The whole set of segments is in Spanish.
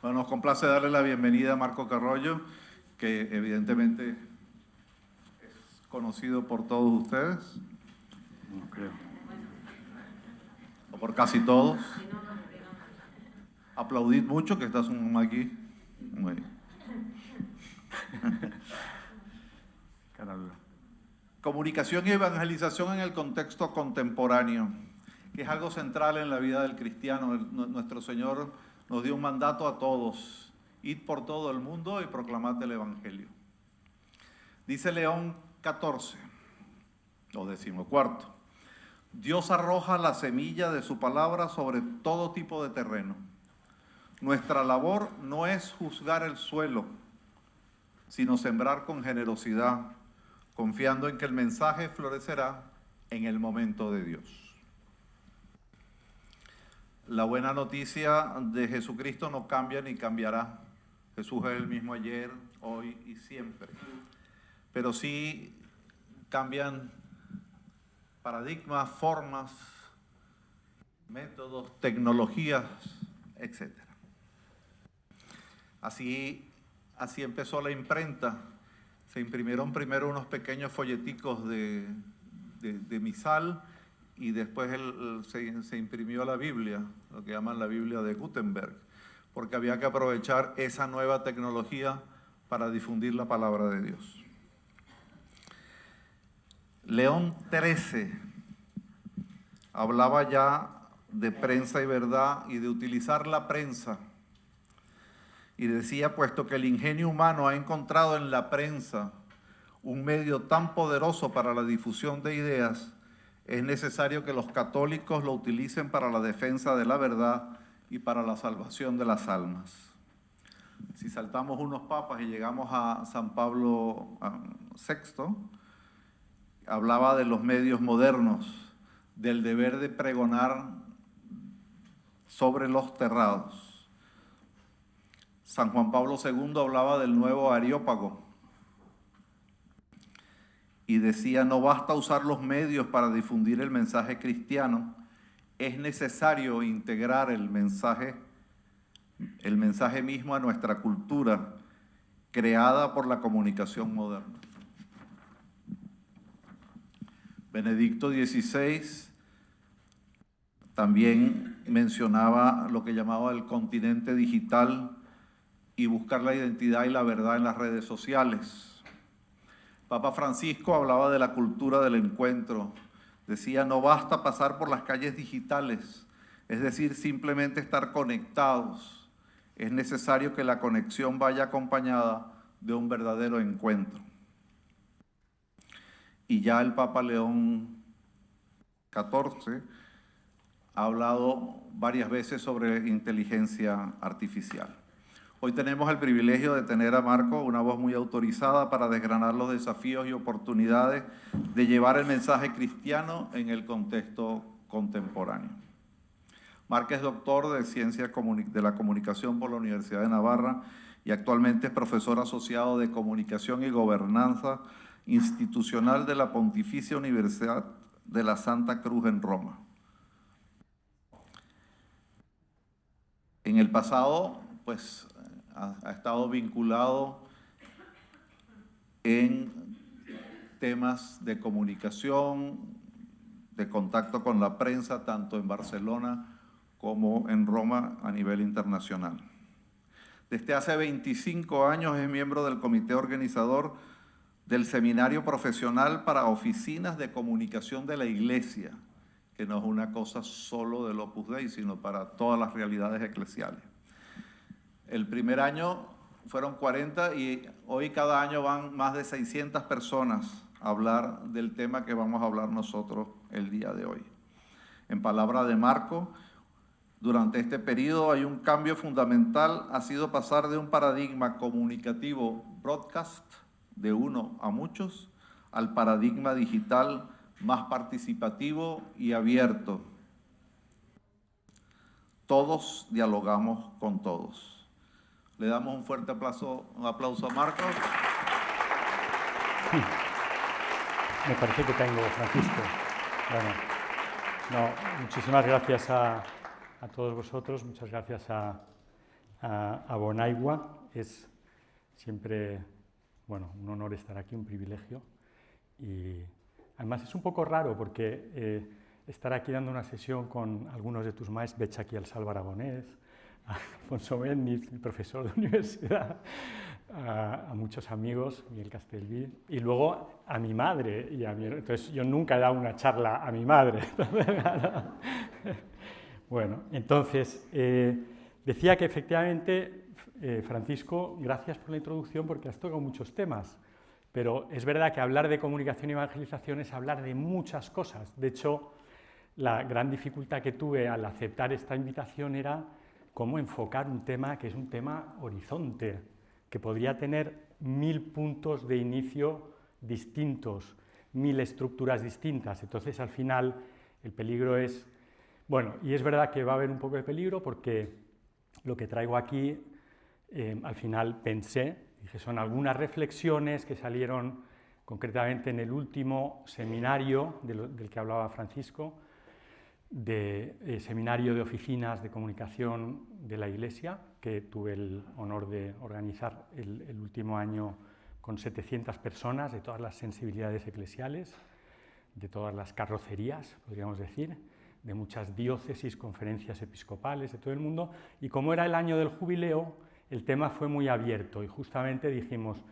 Bueno, nos complace darle la bienvenida a Marco Carrollo, que evidentemente es conocido por todos ustedes. No creo. O por casi todos. Aplaudid mucho, que está su mamá aquí. Muy bien. Cara dura. Comunicación y evangelización en el contexto contemporáneo, que es algo central en la vida del cristiano. Nuestro Señor nos dio un mandato a todos: id por todo el mundo y proclamad el Evangelio. Dice León 14, o 14: Dios arroja la semilla de su palabra sobre todo tipo de terreno. Nuestra labor no es juzgar el suelo, sino sembrar con generosidad, confiando en que el mensaje florecerá en el momento de Dios. La buena noticia de Jesucristo no cambia ni cambiará. Jesús es el mismo ayer, hoy y siempre. Pero sí cambian paradigmas, formas, métodos, tecnologías, etc. Así empezó la imprenta. Se imprimieron primero unos pequeños folleticos de misal, y después se imprimió la Biblia, lo que llaman la Biblia de Gutenberg, porque había que aprovechar esa nueva tecnología para difundir la palabra de Dios. León XIII hablaba ya de prensa y verdad y de utilizar la prensa. Y decía, puesto que el ingenio humano ha encontrado en la prensa un medio tan poderoso para la difusión de ideas, es necesario que los católicos lo utilicen para la defensa de la verdad y para la salvación de las almas. Si saltamos unos papas y llegamos a San Pablo VI, hablaba de los medios modernos, del deber de pregonar sobre los terrados. San Juan Pablo II hablaba del nuevo Areópago y decía: no basta usar los medios para difundir el mensaje cristiano, es necesario integrar el mensaje mismo a nuestra cultura, creada por la comunicación moderna. Benedicto XVI también mencionaba lo que llamaba el continente digital y buscar la identidad y la verdad en las redes sociales. Papa Francisco hablaba de la cultura del encuentro. Decía, no basta pasar por las calles digitales, es decir, simplemente estar conectados. Es necesario que la conexión vaya acompañada de un verdadero encuentro. Y ya el Papa León XIV ha hablado varias veces sobre inteligencia artificial. Hoy tenemos el privilegio de tener a Marco, una voz muy autorizada para desgranar los desafíos y oportunidades de llevar el mensaje cristiano en el contexto contemporáneo. Marco es doctor de Ciencias de la Comunicación por la Universidad de Navarra y actualmente es profesor asociado de Comunicación y Gobernanza Institucional de la Pontificia Universidad de la Santa Cruz en Roma. En el pasado, pues, ha estado vinculado en temas de comunicación, de contacto con la prensa, tanto en Barcelona como en Roma a nivel internacional. Desde hace 25 años es miembro del comité organizador del Seminario Profesional para Oficinas de Comunicación de la Iglesia, que no es una cosa solo del Opus Dei, sino para todas las realidades eclesiales. El primer año fueron 40 y hoy cada año van más de 600 personas a hablar del tema que vamos a hablar nosotros el día de hoy. En palabra de Marco, durante este periodo hay un cambio fundamental, ha sido pasar de un paradigma comunicativo broadcast, de uno a muchos, al paradigma digital más participativo y abierto. Todos dialogamos con todos. Le damos un fuerte aplauso a Marcos. Me parece que tengo, Francisco. Bueno, no, muchísimas gracias a todos vosotros, muchas gracias a a Bonaigua. Es siempre, bueno, un honor estar aquí, un privilegio. Y además es un poco raro porque estar aquí dando una sesión con algunos de tus maestros, Veig aquí al Salva Aragonés, a Alfonso Benítez, mi profesor de universidad, a muchos amigos, Miguel Castelví, y luego a mi madre. Entonces yo nunca he dado una charla a mi madre. Bueno, entonces decía que efectivamente, Francisco, gracias por la introducción porque has tocado muchos temas, pero es verdad que hablar de comunicación y evangelización es hablar de muchas cosas. De hecho, la gran dificultad que tuve al aceptar esta invitación era cómo enfocar un tema que es un tema horizonte, que podría tener 1000 puntos de inicio distintos, 1000 estructuras distintas. Entonces, al final, el peligro es... Bueno, y es verdad que va a haber un poco de peligro porque lo que traigo aquí, al final pensé, dije, son algunas reflexiones que salieron concretamente en el último seminario del que hablaba Francisco, seminario de oficinas de comunicación de la Iglesia, que tuve el honor de organizar el último año con 700 personas de todas las sensibilidades eclesiales, de todas las carrocerías, podríamos decir, de muchas diócesis, conferencias episcopales de todo el mundo, y como era el año del jubileo, el tema fue muy abierto y justamente dijimos,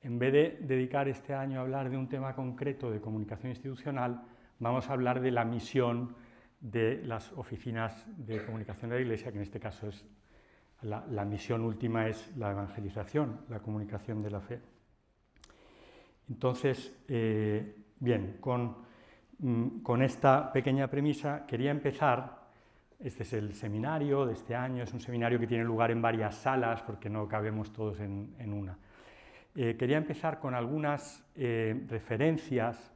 en vez de dedicar este año a hablar de un tema concreto de comunicación institucional, vamos a hablar de la misión de las oficinas de comunicación de la Iglesia, que en este caso es la misión última es la evangelización, la comunicación de la fe. Entonces, bien, con esta pequeña premisa quería empezar. Este es el seminario de este año, es un seminario que tiene lugar en varias salas porque no cabemos todos en una. Quería empezar con algunas referencias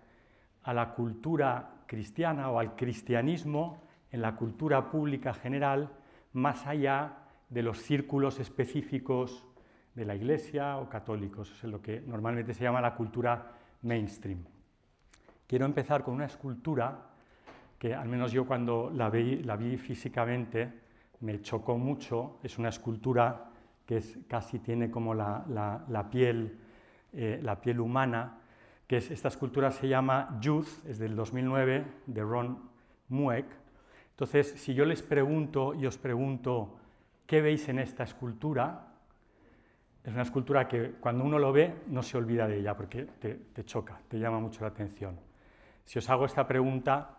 a la cultura cristiana o al cristianismo en la cultura pública general, más allá de los círculos específicos de la Iglesia o católicos, es lo que normalmente se llama la cultura mainstream. Quiero empezar con una escultura que, al menos yo cuando la vi físicamente, me chocó mucho. Es una escultura que casi tiene como la piel humana, que esta escultura se llama Youth, es del 2009, de Ron Mueck. Entonces, si yo les pregunto y os pregunto, ¿qué veis en esta escultura? Es una escultura que cuando uno lo ve no se olvida de ella porque te choca, te llama mucho la atención. Si os hago esta pregunta,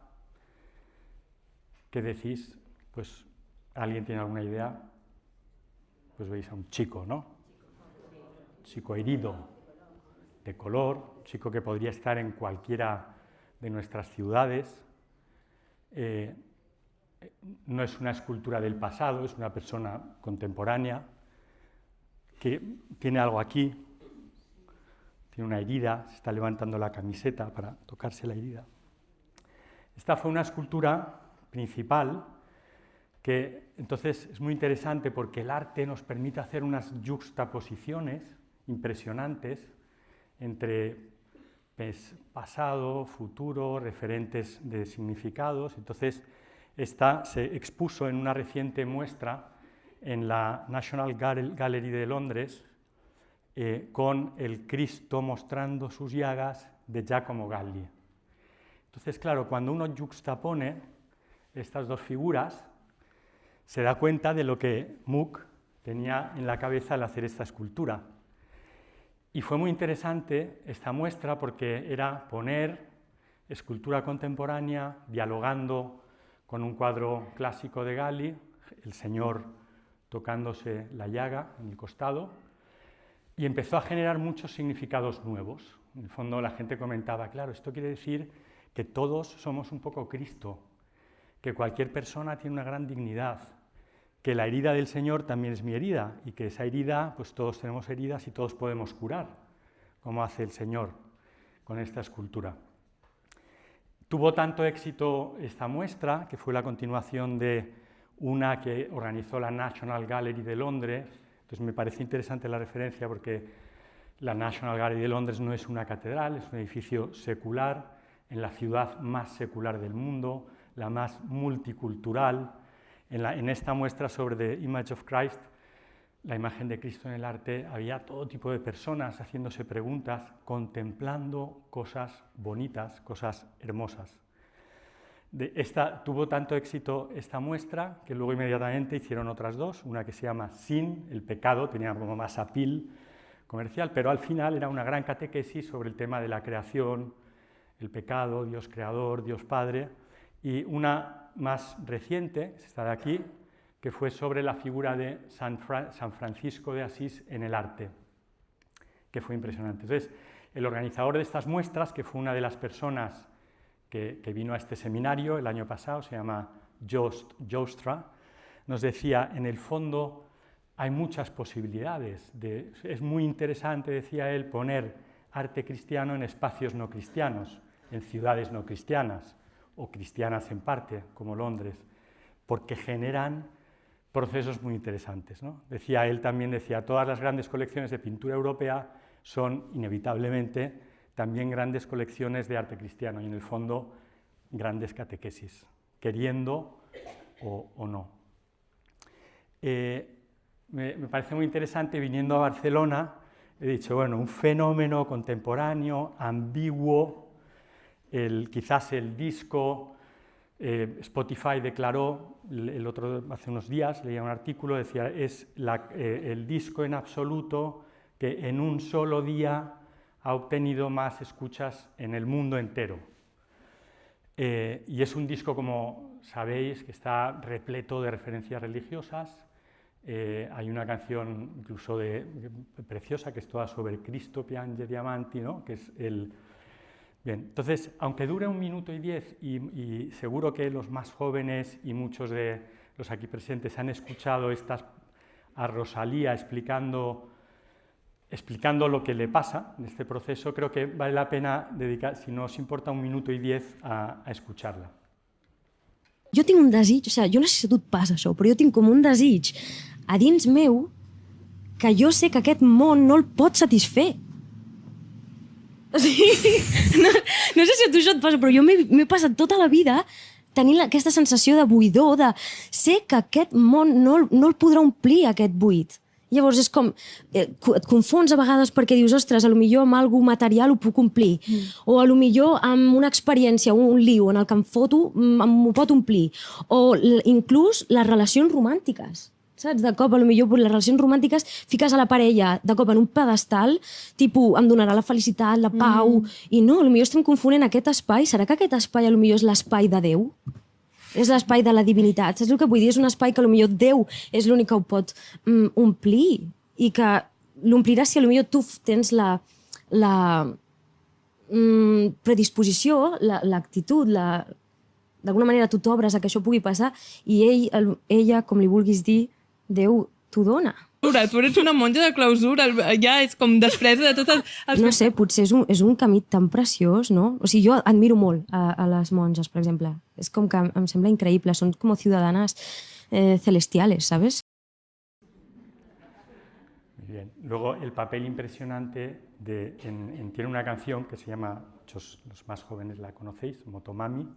¿qué decís? Pues, ¿alguien tiene alguna idea? Pues veis a un chico, ¿no? Chico herido, de color, chico que podría estar en cualquiera de nuestras ciudades. No es una escultura del pasado, es una persona contemporánea que tiene algo aquí, tiene una herida, se está levantando la camiseta para tocarse la herida. Esta fue una escultura principal que entonces es muy interesante porque el arte nos permite hacer unas yuxtaposiciones impresionantes entre pasado, futuro, referentes de significados. Entonces, esta se expuso en una reciente muestra en la National Gallery de Londres con el Cristo mostrando sus llagas de Giacomo Galli. Entonces, claro, cuando uno yuxtapone estas dos figuras, se da cuenta de lo que Muck tenía en la cabeza al hacer esta escultura. Y fue muy interesante esta muestra porque era poner escultura contemporánea dialogando con un cuadro clásico de Galli, el Señor tocándose la llaga en el costado, y empezó a generar muchos significados nuevos. En el fondo la gente comentaba, claro, esto quiere decir que todos somos un poco Cristo, que cualquier persona tiene una gran dignidad, que la herida del Señor también es mi herida y que esa herida, pues todos tenemos heridas y todos podemos curar, como hace el Señor con esta escultura. Tuvo tanto éxito esta muestra, que fue la continuación de una que organizó la National Gallery de Londres. Entonces me parece interesante la referencia porque la National Gallery de Londres no es una catedral, es un edificio secular en la ciudad más secular del mundo, la más multicultural. En esta muestra sobre The Image of Christ la imagen de Cristo en el arte, había todo tipo de personas haciéndose preguntas, contemplando cosas bonitas, cosas hermosas. Tuvo tanto éxito esta muestra que luego inmediatamente hicieron otras dos, una que se llama Sin, el pecado, tenía como más appeal comercial, pero al final era una gran catequesis sobre el tema de la creación, el pecado, Dios creador, Dios Padre, y una más reciente, esta de aquí, que fue sobre la figura de San Francisco de Asís en el arte, que fue impresionante. Entonces, el organizador de estas muestras, que fue una de las personas que vino a este seminario el año pasado, se llama Joostra, nos decía, en el fondo hay muchas posibilidades. Es muy interesante, decía él, poner arte cristiano en espacios no cristianos, en ciudades no cristianas, o cristianas en parte, como Londres, porque generan procesos muy interesantes, ¿no? Decía él también, todas las grandes colecciones de pintura europea son inevitablemente también grandes colecciones de arte cristiano y en el fondo grandes catequesis, queriendo o no. Me parece muy interesante, viniendo a Barcelona, he dicho, bueno, un fenómeno contemporáneo, ambiguo, quizás el disco, Spotify declaró, hace unos días, leía un artículo, decía, es el disco en absoluto que en un solo día ha obtenido más escuchas en el mundo entero. Y es un disco, como sabéis, que está repleto de referencias religiosas. Hay una canción incluso preciosa que es toda sobre Cristo piange diamanti, ¿no? Que es Bien, entonces, aunque dure 1 minuto y 10, y seguro que los más jóvenes y muchos de los aquí presentes han escuchado a Rosalía explicando lo que le pasa en este proceso, creo que vale la pena dedicar, si no os importa, 1 minuto y 10 a escucharla. Jo tinc un desig, jo no sé si a tu et passa això, però jo tinc com un desig a dins meu que jo sé que aquest món no el pot satisfer. O sigui, no sé si a tu això et passa, però jo m'he passat tota la vida tenint aquesta sensació de buidor, de sé que aquest món no el podrà omplir, aquest buit. Llavors és com, et confons a vegades perquè dius, ostres, potser amb alguna material ho puc omplir, o potser amb una experiència, un liu en el que em foto, m'ho pot omplir, o inclús les relacions romàntiques. Saps? De cop, potser les relacions romàntiques fiques a la parella de cop en un pedestal, tipus, em donarà la felicitat, la pau, i no, potser estem confonent aquest espai. Serà que aquest espai potser és l'espai de Déu? És l'espai de la divinitat. Saps el que vull dir? És un espai que potser Déu és l'únic que ho pot omplir i que l'omplirà si potser tu tens la predisposició, l'actitud, d'alguna manera tu t'obres a que això pugui passar i ella, com li vulguis dir, Déu t'ho dona. Tu eres una monja de clausura, ja és com despresa de tots els... No sé, potser és un camí tan preciós, no? O sigui, jo admiro molt a les monges, per exemple. És com que em sembla increïble, són com ciudadanas celestiales, ¿sabes? Muy bien. Luego, el papel impresionante tiene una canción que se llama, los más jóvenes la conocéis, Motomami,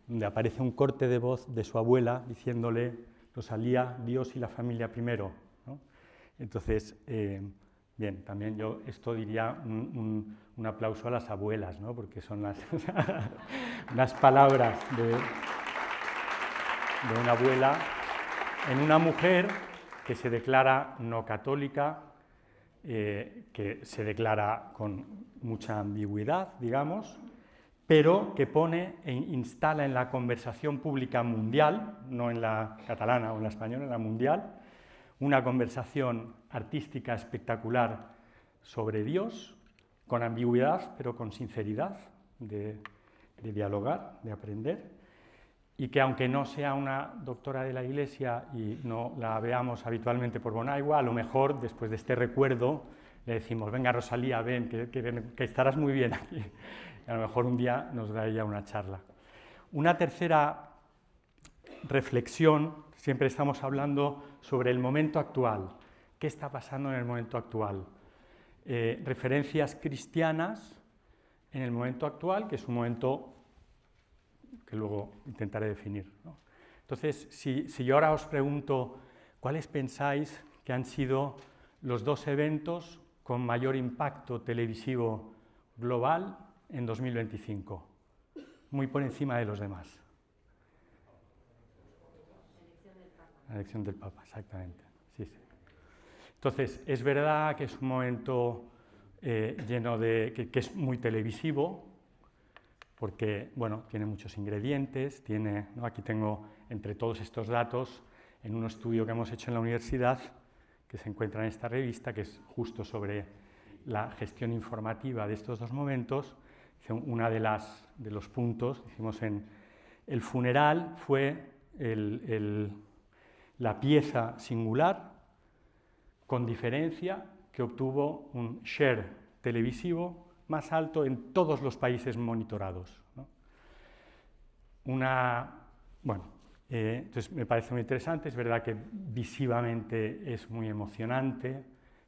donde aparece un corte de voz de su abuela diciéndole, Rosalía, Dios y la familia primero, ¿no? Entonces, bien, también yo esto diría un aplauso a las abuelas, ¿no? Porque son las palabras de una abuela en una mujer que se declara no católica, que se declara con mucha ambigüedad, digamos, pero que pone e instala en la conversación pública mundial, no en la catalana o en la española, en la mundial, una conversación artística espectacular sobre Dios, con ambigüedad, pero con sinceridad, de dialogar, de aprender, y que aunque no sea una doctora de la Iglesia y no la veamos habitualmente por Bonaigua, a lo mejor después de este recuerdo le decimos, venga Rosalía, ven, que estarás muy bien aquí. Y a lo mejor un día nos da ella una charla. Una tercera reflexión, siempre estamos hablando sobre el momento actual. ¿Qué está pasando en el momento actual? Referencias cristianas en el momento actual, que es un momento que luego intentaré definir, ¿no? Entonces, si yo ahora os pregunto, ¿cuáles pensáis que han sido los 2 eventos con mayor impacto televisivo global en 2025, muy por encima de los demás. La elección del Papa, exactamente. Sí, sí. Entonces, es verdad que es un momento lleno de... que es muy televisivo, porque, bueno, tiene muchos ingredientes, tiene, ¿no? Aquí tengo, entre todos estos datos, en un estudio que hemos hecho en la universidad, que se encuentra en esta revista, que es justo sobre la gestión informativa de estos 2 momentos. Una de los puntos, decimos en el funeral, fue la pieza singular, con diferencia, que obtuvo un share televisivo más alto en todos los países monitorados, ¿no? Entonces me parece muy interesante, es verdad que visivamente es muy emocionante,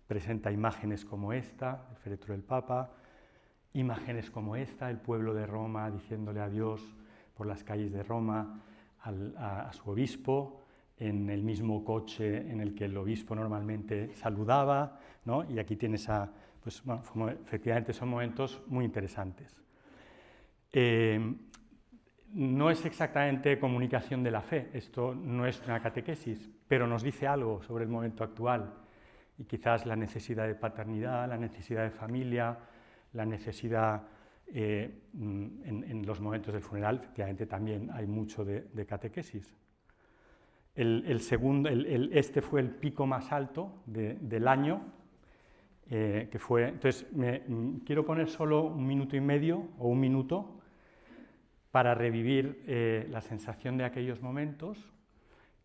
presenta imágenes como esta, el féretro del Papa, imágenes como esta, el pueblo de Roma diciéndole adiós por las calles de Roma a su obispo, en el mismo coche en el que el obispo normalmente saludaba, ¿no? Y aquí tienes pues, bueno, efectivamente son momentos muy interesantes. No es exactamente comunicación de la fe, esto no es una catequesis, pero nos dice algo sobre el momento actual y quizás la necesidad de paternidad, la necesidad de familia, la necesidad en los momentos del funeral, efectivamente también hay mucho de catequesis. Este fue el pico más alto del año, que fue... Entonces, quiero poner solo 1 minuto y medio o 1 minuto para revivir la sensación de aquellos momentos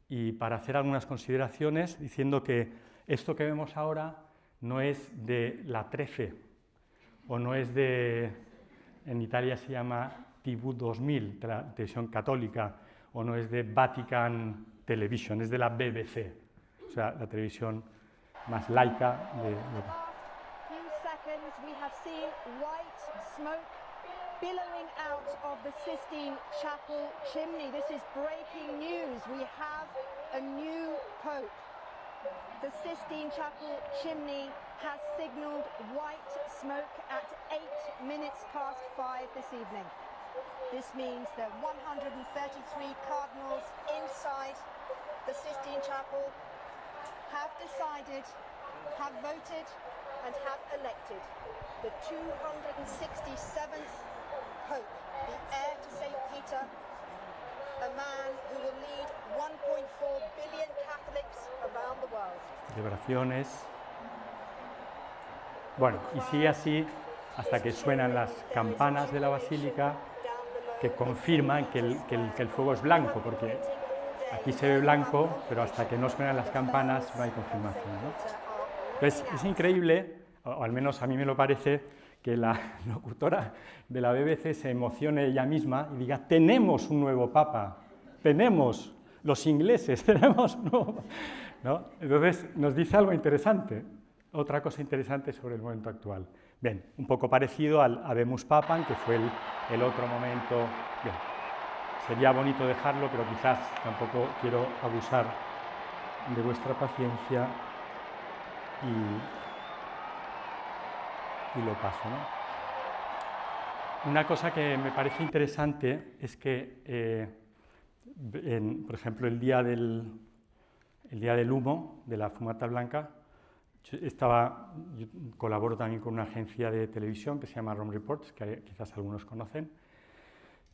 y para hacer algunas consideraciones, diciendo que esto que vemos ahora no es de la 13, o no es de... En Italia se llama TV 2000, de la televisión católica, o no es de Vatican Television, es de la BBC, o sea, la televisión más laica de Europa. Billowing out of the Sistine Chapel chimney. This is breaking news. We have a new pope. The Sistine Chapel chimney has signaled white smoke at 5 this evening. This means that 133 cardinals inside the Sistine Chapel have decided, have voted, and have elected the 267th Pope, the heir to St. Peter, a man who will lead 1.4 billion Catholics around the world. Celebraciones. Bueno, y sigue así hasta que suenan las campanas de la basílica que confirman que el fuego es blanco, porque aquí se ve blanco, pero hasta que no suenan las campanas no hay confirmación, ¿no? Entonces, es increíble, o al menos a mí me lo parece, que la locutora de la BBC se emocione ella misma y diga: tenemos un nuevo papa, tenemos, los ingleses, tenemos un nuevo papa, ¿no? Entonces nos dice algo interesante, otra cosa interesante sobre el momento actual. Bien, un poco parecido al Habemus Papam, que fue el otro momento. Bien, sería bonito dejarlo, pero quizás tampoco quiero abusar de vuestra paciencia y lo paso, ¿no? Una cosa que me parece interesante es que, por ejemplo, el día del humo, de la fumata blanca, yo colaboro también con una agencia de televisión que se llama Rome Reports, que quizás algunos conocen,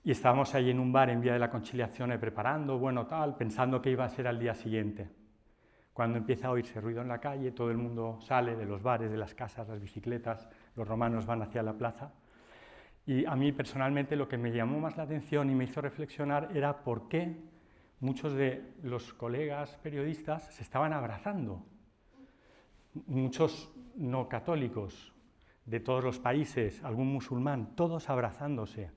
y estábamos ahí en un bar en Vía de la Conciliación preparando, bueno, tal, pensando que iba a ser al día siguiente. Cuando empieza a oírse ruido en la calle, todo el mundo sale de los bares, de las casas, las bicicletas, los romanos van hacia la plaza. Y a mí personalmente lo que me llamó más la atención y me hizo reflexionar era por qué muchos de los colegas periodistas se estaban abrazando. Muchos no católicos de todos los países, algún musulmán, todos abrazándose.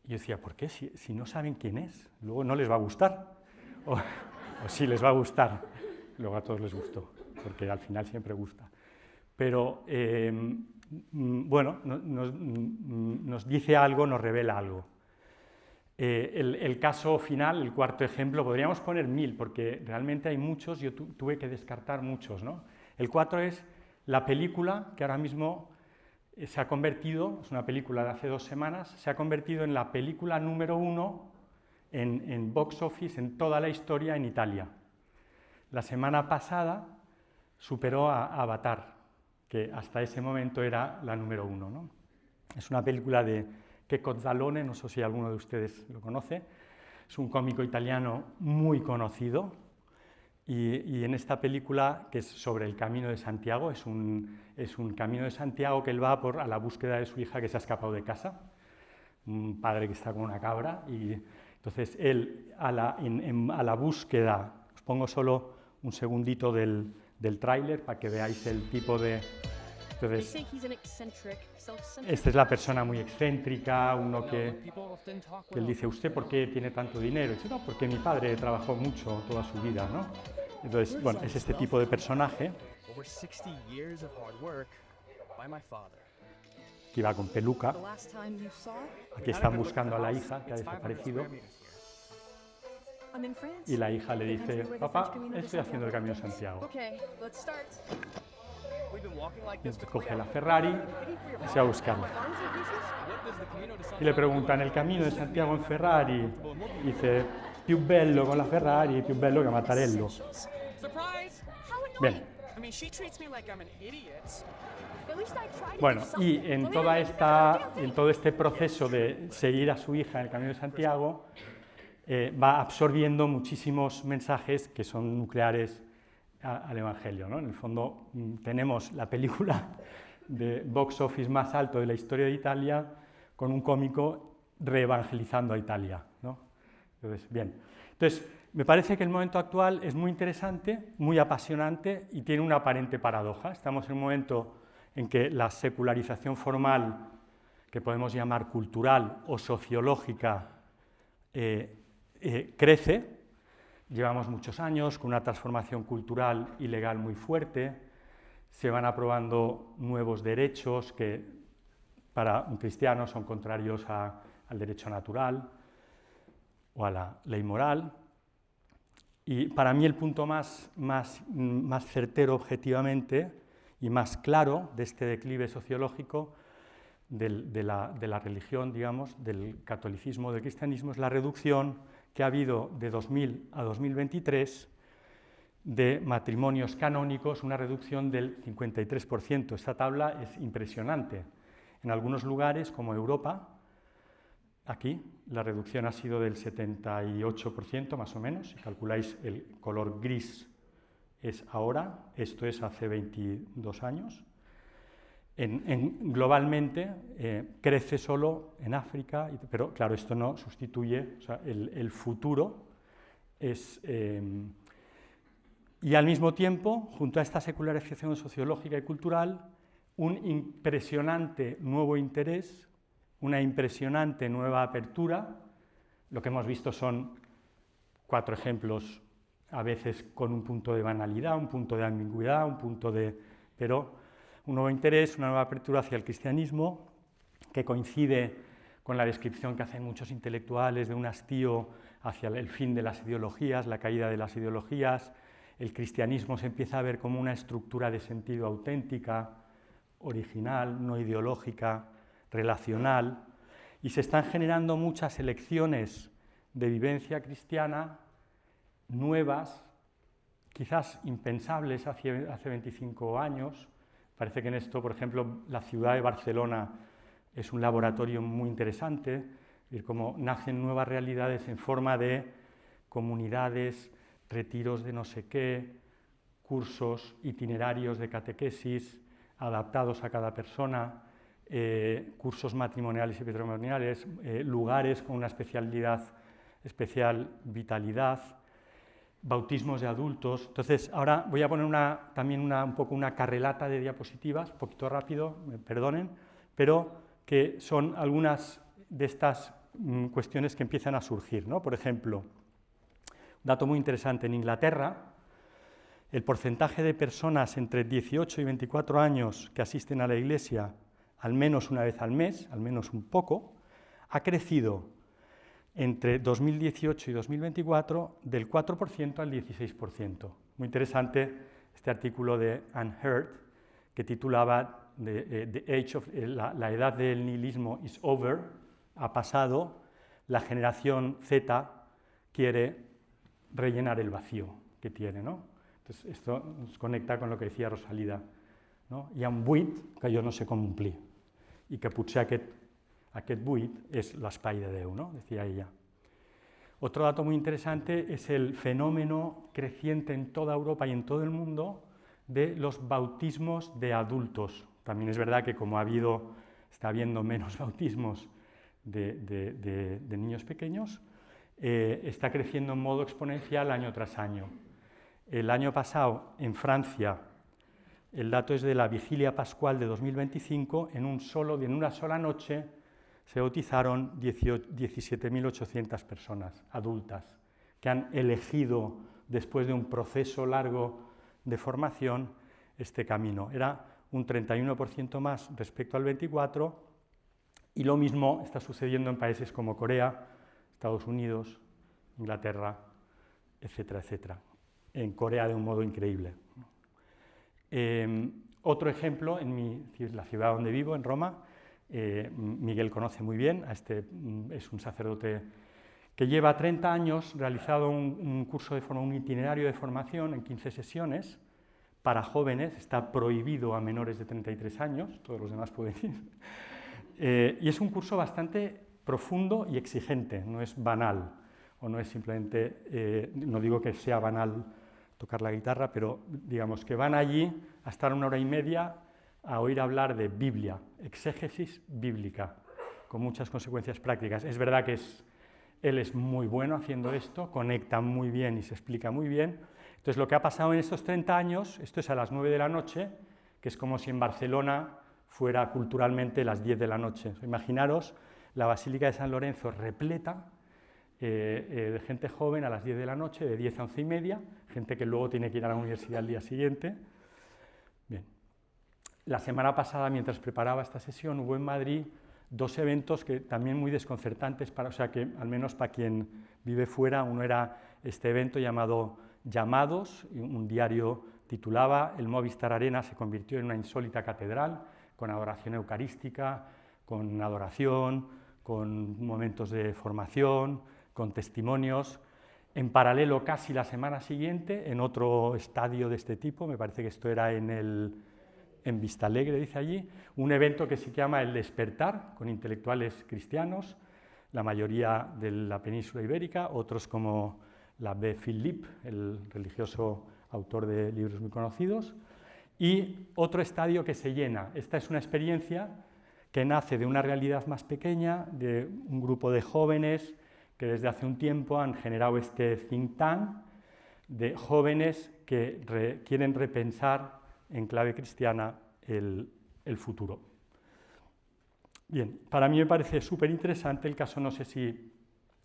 Y yo decía, ¿por qué? Si no saben quién es, luego no les va a gustar. O sí les va a gustar. Luego a todos les gustó, porque al final siempre gusta. Pero, bueno, nos dice algo, nos revela algo. El caso final, el cuarto ejemplo, podríamos poner 1000, porque realmente hay muchos, yo tuve que descartar muchos, ¿no? El 4 es la película que ahora mismo se ha convertido, es una película de hace 2 semanas, se ha convertido en la película número 1 en box office en toda la historia en Italia. La semana pasada superó a Avatar, que hasta ese momento era la número 1, ¿no? Es una película de Checco Zalone, no sé si alguno de ustedes lo conoce, es un cómico italiano muy conocido y en esta película, que es sobre el Camino de Santiago, es un Camino de Santiago que él va a la búsqueda de su hija que se ha escapado de casa, un padre que está con una cabra, y entonces él a la búsqueda, os pongo solo un segundito del tráiler para que veáis el tipo de... Entonces, esta es la persona muy excéntrica, uno que él dice, ¿usted por qué tiene tanto dinero? Y dice, no, porque mi padre trabajó mucho toda su vida, ¿no? Entonces, bueno, es este tipo de personaje que va con peluca. Aquí están buscando a la hija que ha desaparecido. Y la hija le dice, papá, estoy haciendo el Camino de Santiago. Coge la Ferrari y se va a buscarla. Y le preguntan, ¿el Camino de Santiago en Ferrari? Y dice, più bello con la Ferrari, più bello che Mattarello. Bien. Bueno, y en todo este proceso de seguir a su hija en el Camino de Santiago, va absorbiendo muchísimos mensajes que son nucleares al Evangelio, ¿no? En el fondo tenemos la película de box office más alto de la historia de Italia con un cómico reevangelizando a Italia, ¿no? Entonces, bien. Entonces, me parece que el momento actual es muy interesante, muy apasionante y tiene una aparente paradoja. Estamos en un momento en que la secularización formal, que podemos llamar cultural o sociológica, crece. Llevamos muchos años con una transformación cultural y legal muy fuerte, se van aprobando nuevos derechos que para un cristiano son contrarios al derecho natural o a la ley moral. Y para mí el punto más certero objetivamente y más claro de este declive sociológico de la religión, digamos, del catolicismo, del cristianismo, es la reducción que ha habido de 2000 a 2023 de matrimonios canónicos, una reducción del 53%. Esta tabla es impresionante. En algunos lugares, como Europa, aquí la reducción ha sido del 78% más o menos. Si calculáis el color gris es ahora, esto es hace 22 años. Globalmente crece solo en África, pero claro, esto no sustituye, o sea, el futuro es... y al mismo tiempo, junto a esta secularización sociológica y cultural, un impresionante nuevo interés, una impresionante nueva apertura. Lo que hemos visto son 4 ejemplos, a veces con un punto de banalidad, un punto de ambigüedad, un punto de... pero un nuevo interés, una nueva apertura hacia el cristianismo, que coincide con la descripción que hacen muchos intelectuales de un hastío hacia el fin de las ideologías, la caída de las ideologías. El cristianismo se empieza a ver como una estructura de sentido auténtica, original, no ideológica, relacional, y se están generando muchas elecciones de vivencia cristiana nuevas, quizás impensables hace 25 años. Parece que en esto, por ejemplo, la ciudad de Barcelona es un laboratorio muy interesante, es cómo nacen nuevas realidades en forma de comunidades, retiros de no sé qué, cursos, itinerarios de catequesis adaptados a cada persona, cursos matrimoniales y patrimoniales, lugares con una especial vitalidad, bautismos de adultos. Entonces, ahora voy a poner también un poco una carrelata de diapositivas, un poquito rápido, me perdonen, pero que son algunas de estas cuestiones que empiezan a surgir, ¿no? Por ejemplo, un dato muy interesante, en Inglaterra, el porcentaje de personas entre 18 y 24 años que asisten a la iglesia al menos una vez al mes, al menos un poco, ha crecido entre 2018 y 2024 del 4% al 16%. Muy interesante este artículo de Anne Hurd, que titulaba la edad del nihilismo is over, ha pasado, la generación Z quiere rellenar el vacío que tiene, ¿no? Entonces, esto nos conecta con lo que decía Rosalida, no? Hi ha un buit que jo no sé com omplir, i que potser aquest buit és l'espai de Déu, ¿no? Decía ella. Otro dato muy interesante es el fenómeno creciente en toda Europa y en todo el mundo de los bautismos de adultos. También es verdad que como está habiendo menos bautismos de niños pequeños, está creciendo en modo exponencial año tras año. El año pasado, en Francia, el dato es de la vigilia pascual de 2025, en una sola noche se bautizaron 17.800 personas adultas que han elegido, después de un proceso largo de formación, este camino. Era un 31% más respecto al 24%, y lo mismo está sucediendo en países como Corea, Estados Unidos, Inglaterra, etcétera, etcétera. En Corea de un modo increíble. Otro ejemplo, en la ciudad donde vivo, en Roma, Miguel conoce muy bien, es un sacerdote que lleva 30 años realizado un itinerario de formación en 15 sesiones para jóvenes, está prohibido a menores de 33 años, todos los demás pueden ir, y es un curso bastante profundo y exigente, no es banal, o no es simplemente, no digo que sea banal tocar la guitarra, pero digamos que van allí a estar 1 hora y media a oír hablar de Biblia, exégesis bíblica, con muchas consecuencias prácticas. Es verdad que él es muy bueno haciendo esto, conecta muy bien y se explica muy bien. Entonces, lo que ha pasado en estos 30 años, esto es a las 9 de la noche, que es como si en Barcelona fuera culturalmente las 10 de la noche. Imaginaros la Basílica de San Lorenzo repleta de gente joven a las 10 de la noche, de 10 a 11 y media, gente que luego tiene que ir a la universidad al día siguiente. Bien. La semana pasada, mientras preparaba esta sesión, hubo en Madrid 2 eventos que también muy desconcertantes, o sea que al menos para quien vive fuera. Uno era este evento llamado Llamados, un diario titulaba El Movistar Arena se convirtió en una insólita catedral, con adoración eucarística, con adoración, con momentos de formación, con testimonios. En paralelo, casi la semana siguiente, en otro estadio de este tipo, me parece que esto era en Vistalegre, dice allí, un evento que se llama El Despertar, con intelectuales cristianos, la mayoría de la península ibérica, otros como l'Abbé Philippe, el religioso autor de libros muy conocidos, y otro estadio que se llena. Esta es una experiencia que nace de una realidad más pequeña, de un grupo de jóvenes que desde hace un tiempo han generado este think tank de jóvenes que quieren repensar en clave cristiana el futuro. Bien, para mí me parece súper interesante el caso, no sé si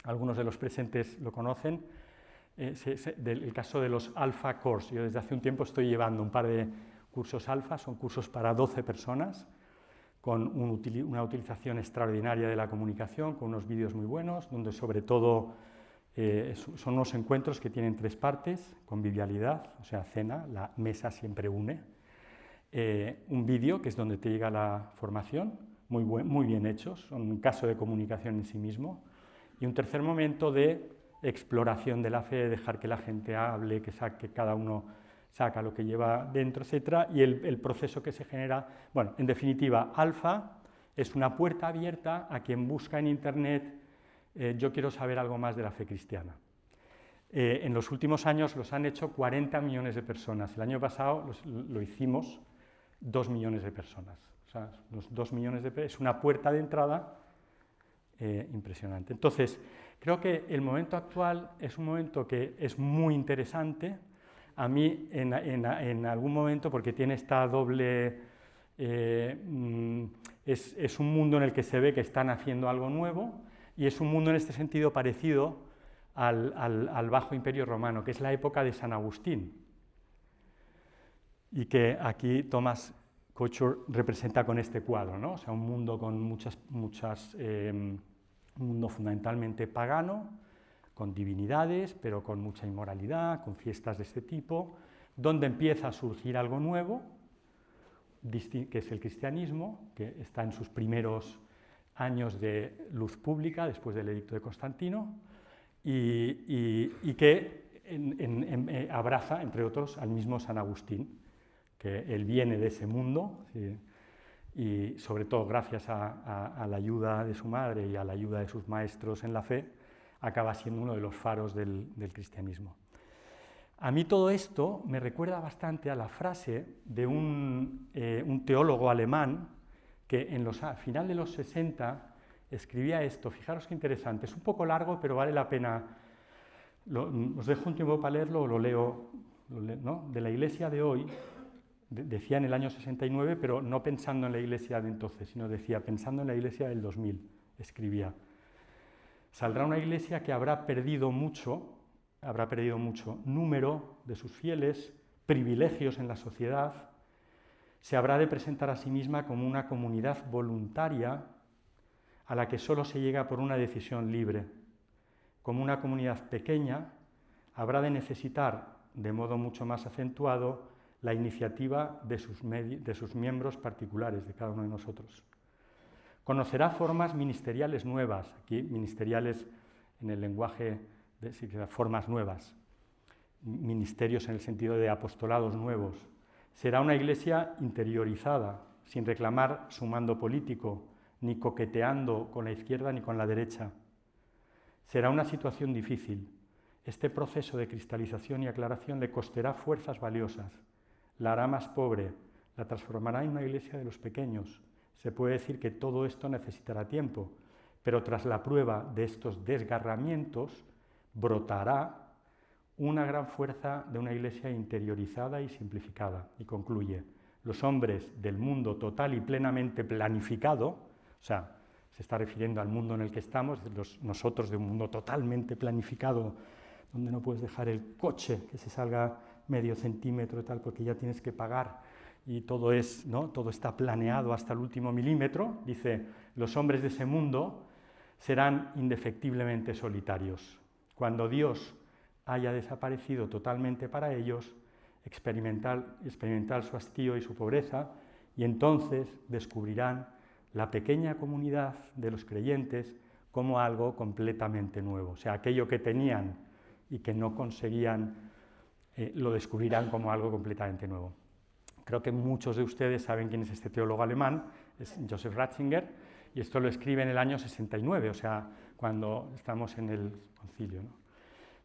algunos de los presentes lo conocen, el caso de los Alpha Course. Yo desde hace un tiempo estoy llevando un par de cursos alfa, son cursos para 12 personas, con una utilización extraordinaria de la comunicación, con unos vídeos muy buenos, donde sobre todo son unos encuentros que tienen 3 partes, convivialidad, o sea, cena, la mesa siempre une, un vídeo, que es donde te llega la formación, muy bien hechos, son un caso de comunicación en sí mismo, y un tercer momento de exploración de la fe, de dejar que la gente hable, que cada uno saca lo que lleva dentro, etc. Y el proceso que se genera, bueno, en definitiva, Alfa es una puerta abierta a quien busca en Internet, yo quiero saber algo más de la fe cristiana. En los últimos años los han hecho 40 millones de personas. El año pasado lo hicimos 2 millones de personas. O sea, los 2 millones es una puerta de entrada impresionante. Entonces, creo que el momento actual es un momento que es muy interesante. A mí, en algún momento, porque tiene esta doble... es un mundo en el que se ve que están haciendo algo nuevo, y es un mundo en este sentido parecido al Bajo Imperio Romano, que es la época de San Agustín, y que aquí Thomas Couture representa con este cuadro, ¿no? O sea, un mundo con un mundo fundamentalmente pagano, con divinidades, pero con mucha inmoralidad, con fiestas de este tipo, donde empieza a surgir algo nuevo, que es el cristianismo, que está en sus primeros años de luz pública, después del edicto de Constantino, y que abraza, entre otros, al mismo San Agustín, que él viene de ese mundo, y sobre todo gracias a la ayuda de su madre y a la ayuda de sus maestros en la fe, acaba siendo uno de los faros del cristianismo. A mí todo esto me recuerda bastante a la frase de un teólogo alemán que a final de los 60 escribía esto. Fijaros qué interesante, es un poco largo, pero vale la pena. Os dejo un tiempo para leerlo o lo leo, ¿no? De la Iglesia de hoy, decía en el año 69, pero no pensando en la Iglesia de entonces, sino decía pensando en la Iglesia del 2000, escribía. Saldrá una Iglesia que habrá perdido mucho número de sus fieles, privilegios en la sociedad, se habrá de presentar a sí misma como una comunidad voluntaria a la que solo se llega por una decisión libre. Como una comunidad pequeña, habrá de necesitar, de modo mucho más acentuado, la iniciativa de sus miembros particulares, de cada uno de nosotros. Conocerá formas ministeriales nuevas, aquí ministeriales en el lenguaje de formas nuevas, ministerios en el sentido de apostolados nuevos. Será una iglesia interiorizada, sin reclamar su mando político, ni coqueteando con la izquierda ni con la derecha. Será una situación difícil. Este proceso de cristalización y aclaración le costará fuerzas valiosas, la hará más pobre, la transformará en una iglesia de los pequeños. Se puede decir que todo esto necesitará tiempo, pero tras la prueba de estos desgarramientos brotará una gran fuerza de una iglesia interiorizada y simplificada. Y concluye, los hombres del mundo total y plenamente planificado, o sea, se está refiriendo al mundo en el que estamos, nosotros de un mundo totalmente planificado, donde no puedes dejar el coche que se salga medio centímetro y tal, porque ya tienes que pagar, y todo está planeado hasta el último milímetro. Dice, los hombres de ese mundo serán indefectiblemente solitarios. Cuando Dios haya desaparecido totalmente para ellos, experimentar su hastío y su pobreza, y entonces descubrirán la pequeña comunidad de los creyentes como algo completamente nuevo. O sea, aquello que tenían y que no conseguían, lo descubrirán como algo completamente nuevo. Creo que muchos de ustedes saben quién es este teólogo alemán, es Joseph Ratzinger, y esto lo escribe en el año 69, o sea, cuando estamos en el concilio, ¿no?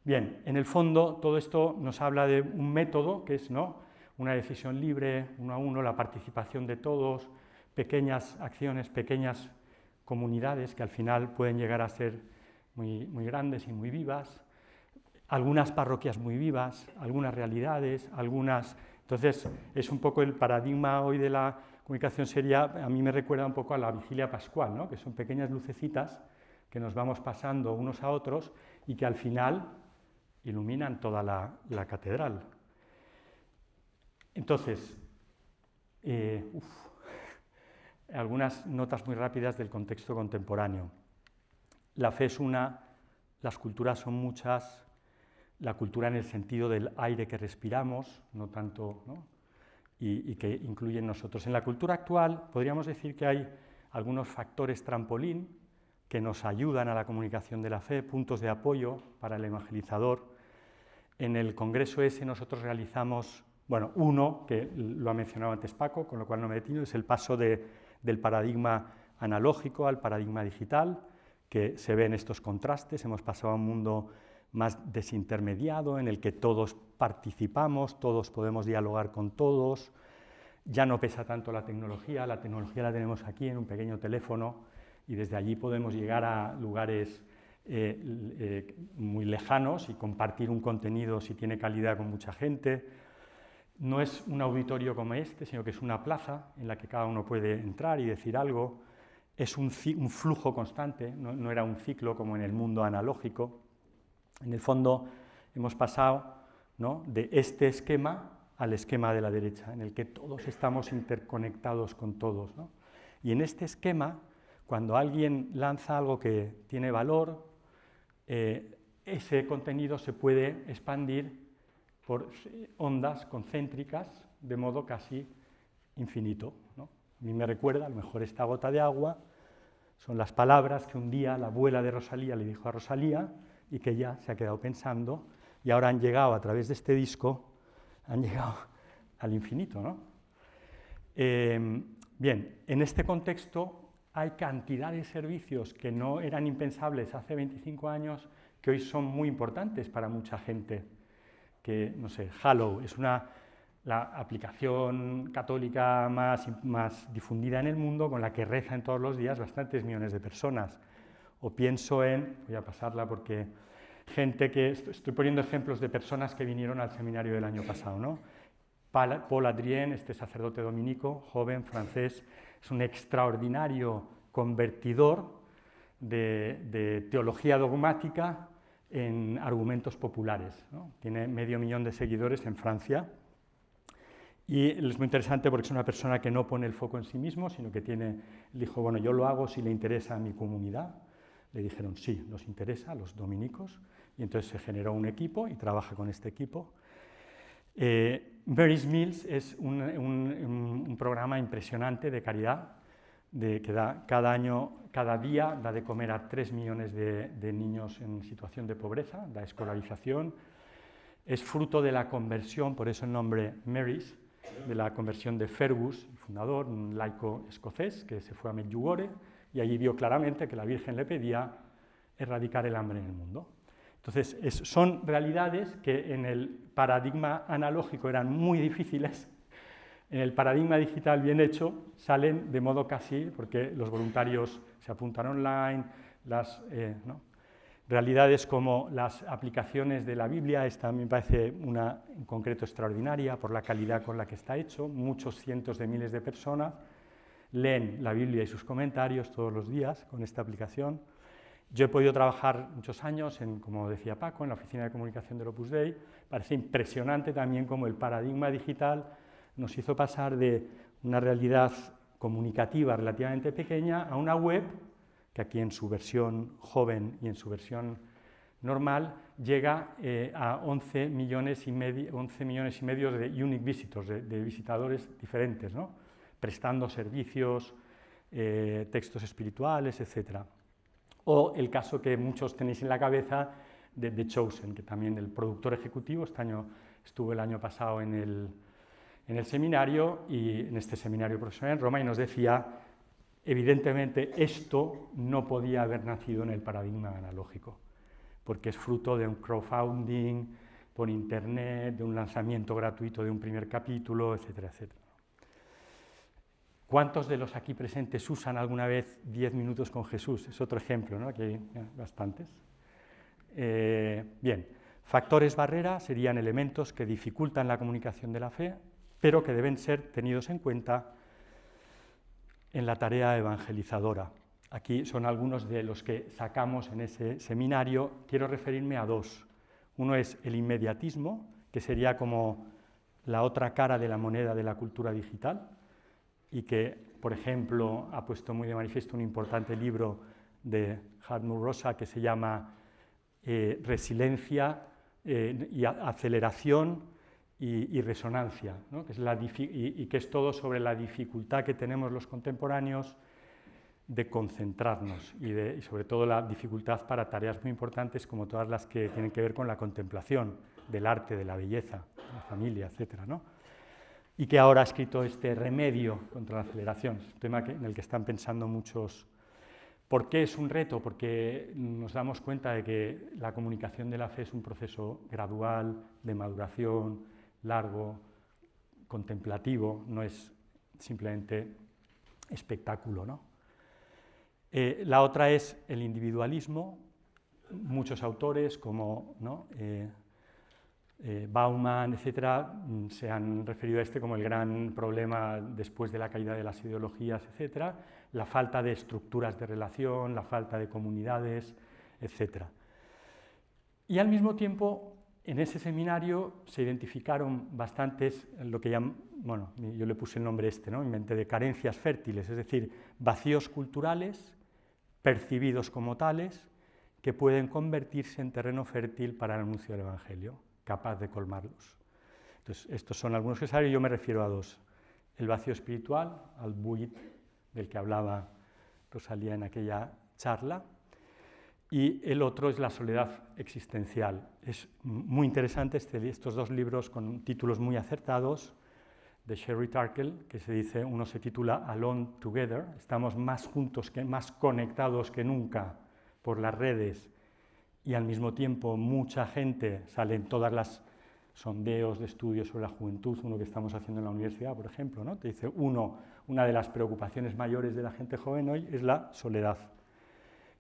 Bien, en el fondo todo esto nos habla de un método que es, ¿no?, una decisión libre, uno a uno, la participación de todos, pequeñas acciones, pequeñas comunidades que al final pueden llegar a ser muy, muy grandes y muy vivas, algunas parroquias muy vivas, algunas realidades, algunas... Entonces, es un poco el paradigma hoy de la comunicación seria, a mí me recuerda un poco a la vigilia pascual, ¿no?, que son pequeñas lucecitas que nos vamos pasando unos a otros y que al final iluminan toda la catedral. Entonces, algunas notas muy rápidas del contexto contemporáneo. La fe es una, las culturas son muchas, la cultura en el sentido del aire que respiramos, no tanto, ¿no?, y que incluyen nosotros. En la cultura actual podríamos decir que hay algunos factores trampolín que nos ayudan a la comunicación de la fe, puntos de apoyo para el evangelizador. En el congreso ese nosotros realizamos, bueno, uno que lo ha mencionado antes Paco, con lo cual no me detengo, es el paso del paradigma analógico al paradigma digital, que se ven estos contrastes. Hemos pasado a un mundo más desintermediado, en el que todos participamos, todos podemos dialogar con todos, ya no pesa tanto la tecnología la tenemos aquí en un pequeño teléfono y desde allí podemos llegar a lugares muy lejanos y compartir un contenido si tiene calidad con mucha gente. No es un auditorio como este, sino que es una plaza en la que cada uno puede entrar y decir algo. Es un flujo constante, no era un ciclo como en el mundo analógico. En el fondo hemos pasado, ¿no?, de este esquema al esquema de la derecha, en el que todos estamos interconectados con todos, ¿no? Y en este esquema, Cuando alguien lanza algo que tiene valor, ese contenido se puede expandir por ondas concéntricas de modo casi infinito, ¿no? A mí me recuerda, a lo mejor esta gota de agua, son las palabras que un día la abuela de Rosalía le dijo a Rosalía y que ella se ha quedado pensando y ahora han llegado a través de este disco, han llegado al infinito, ¿no? Bien, en este contexto hay cantidad de servicios que no eran impensables hace 25 años que hoy son muy importantes para mucha gente. Que, no sé, Hallow es la aplicación católica más difundida en el mundo, con la que rezan todos los días bastantes millones de personas. O pienso en, voy a pasarla porque gente que, estoy poniendo ejemplos de personas que vinieron al seminario del año pasado, ¿no? Paul Adrien, este sacerdote dominico, joven, francés, es un extraordinario convertidor de teología dogmática en argumentos populares, ¿no? Tiene 500.000 de seguidores en Francia y es muy interesante porque es una persona que no pone el foco en sí mismo, sino que dijo, bueno, yo lo hago si le interesa a mi comunidad. Le dijeron, sí, nos interesa a los dominicos, y entonces se generó un equipo y trabaja con este equipo. Mary's Meals es un programa impresionante de caridad que da cada día da de comer a 3 millones de niños en situación de pobreza, da escolarización. Es fruto de la conversión, por eso el nombre Mary's, de la conversión de Fergus, el fundador, un laico escocés que se fue a Medjugorje y allí vio claramente que la Virgen le pedía erradicar el hambre en el mundo. Entonces, son realidades que en el paradigma analógico eran muy difíciles. En el paradigma digital bien hecho salen de modo casi, porque los voluntarios se apuntan online, ¿no? Realidades como las aplicaciones de la Biblia, esta me parece una en concreto extraordinaria por la calidad con la que está hecho, muchos cientos de miles de personas leen la Biblia y sus comentarios todos los días con esta aplicación. Yo he podido trabajar muchos años, como decía Paco, en la oficina de comunicación del Opus Dei. Parece impresionante también cómo el paradigma digital nos hizo pasar de una realidad comunicativa relativamente pequeña a una web que aquí en su versión joven y en su versión normal llega a 11 millones y medio de unique visitors, de visitadores diferentes, ¿no? Prestando servicios, textos espirituales, etc. O el caso que muchos tenéis en la cabeza de The Chosen, que también el productor ejecutivo, estuvo el año pasado en el seminario, y en este seminario profesional en Roma, y nos decía, evidentemente esto no podía haber nacido en el paradigma analógico, porque es fruto de un crowdfunding por internet, de un lanzamiento gratuito de un primer capítulo, etcétera, etcétera. ¿Cuántos de los aquí presentes usan alguna vez 10 minutos con Jesús? Es otro ejemplo, ¿no? Aquí hay bastantes. Bien, factores barrera serían elementos que dificultan la comunicación de la fe, pero que deben ser tenidos en cuenta en la tarea evangelizadora. Aquí son algunos de los que sacamos en ese seminario. Quiero referirme a dos. Uno es el inmediatismo, que sería como la otra cara de la moneda de la cultura digital, y que, por ejemplo, ha puesto muy de manifiesto un importante libro de Hartmut Rosa que se llama Resiliencia y Aceleración y Resonancia, ¿no? que es todo sobre la dificultad que tenemos los contemporáneos de concentrarnos y sobre todo la dificultad para tareas muy importantes como todas las que tienen que ver con la contemplación del arte, de la belleza, de la familia, etc., ¿no? Y que ahora ha escrito este remedio contra la aceleración, un tema en el que están pensando muchos. ¿Por qué es un reto? Porque nos damos cuenta de que la comunicación de la fe es un proceso gradual, de maduración, largo, contemplativo, no es simplemente espectáculo, ¿no? La otra es el individualismo. Muchos autores como, ¿no? Bauman, etcétera, se han referido a este como el gran problema después de la caída de las ideologías, etcétera, la falta de estructuras de relación, la falta de comunidades, etcétera. Y al mismo tiempo En ese seminario se identificaron bastantes, lo que yo le puse el nombre ¿no? En mente de carencias fértiles, es decir, vacíos culturales percibidos como tales que pueden convertirse en terreno fértil para el anuncio del Evangelio, capaz de colmarlos. Entonces, estos son algunos que saben, yo me refiero a dos. El vacío espiritual, al buit del que hablaba Rosalía en aquella charla, y el otro es la soledad existencial. Es muy interesante estos dos libros con títulos muy acertados, de Sherry Turkle, que uno se titula Alone Together, estamos más juntos, más conectados que nunca por las redes, y al mismo tiempo mucha gente, salen todas las sondeos de estudios sobre la juventud, uno que estamos haciendo en la universidad, por ejemplo, ¿no? Te dice, una de las preocupaciones mayores de la gente joven hoy es la soledad,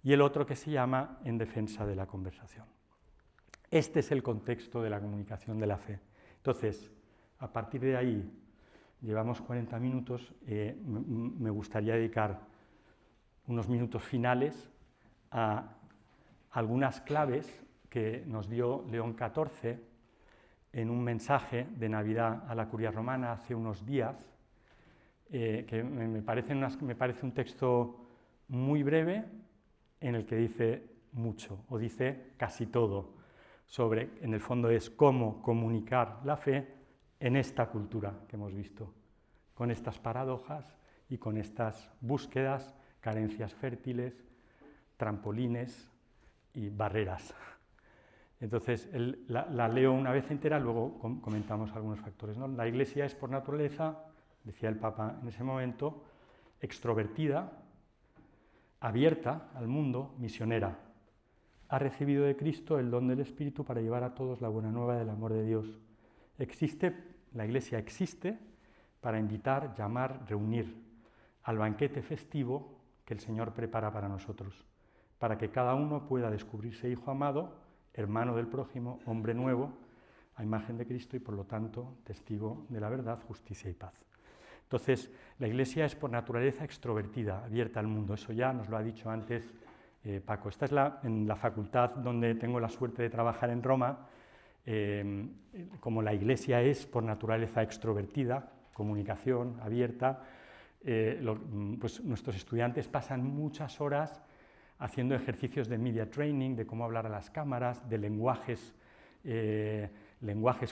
y el otro que se llama En defensa de la conversación. Este es el contexto de la comunicación de la fe. Entonces, a partir de ahí, llevamos 40 minutos, me gustaría dedicar unos minutos finales a algunas claves que nos dio León XIV en un mensaje de Navidad a la Curia Romana hace unos días, que me parece un texto muy breve en el que dice mucho, o dice casi todo, sobre, en el fondo es cómo comunicar la fe en esta cultura que hemos visto, con estas paradojas y con estas búsquedas, carencias fértiles, trampolines y barreras. Entonces, la leo una vez entera, luego comentamos algunos factores, ¿no? La Iglesia es por naturaleza, decía el Papa en ese momento, extrovertida, abierta al mundo, misionera. Ha recibido de Cristo el don del Espíritu para llevar a todos la buena nueva del amor de Dios. La Iglesia existe para invitar, llamar, reunir al banquete festivo que el Señor prepara para nosotros, para que cada uno pueda descubrirse hijo amado, hermano del prójimo, hombre nuevo, a imagen de Cristo y por lo tanto testigo de la verdad, justicia y paz. Entonces, la Iglesia es por naturaleza extrovertida, abierta al mundo, eso ya nos lo ha dicho antes Paco. Esta es en la facultad donde tengo la suerte de trabajar en Roma, como la Iglesia es por naturaleza extrovertida, comunicación abierta, pues nuestros estudiantes pasan muchas horas haciendo ejercicios de media training, de cómo hablar a las cámaras, de lenguajes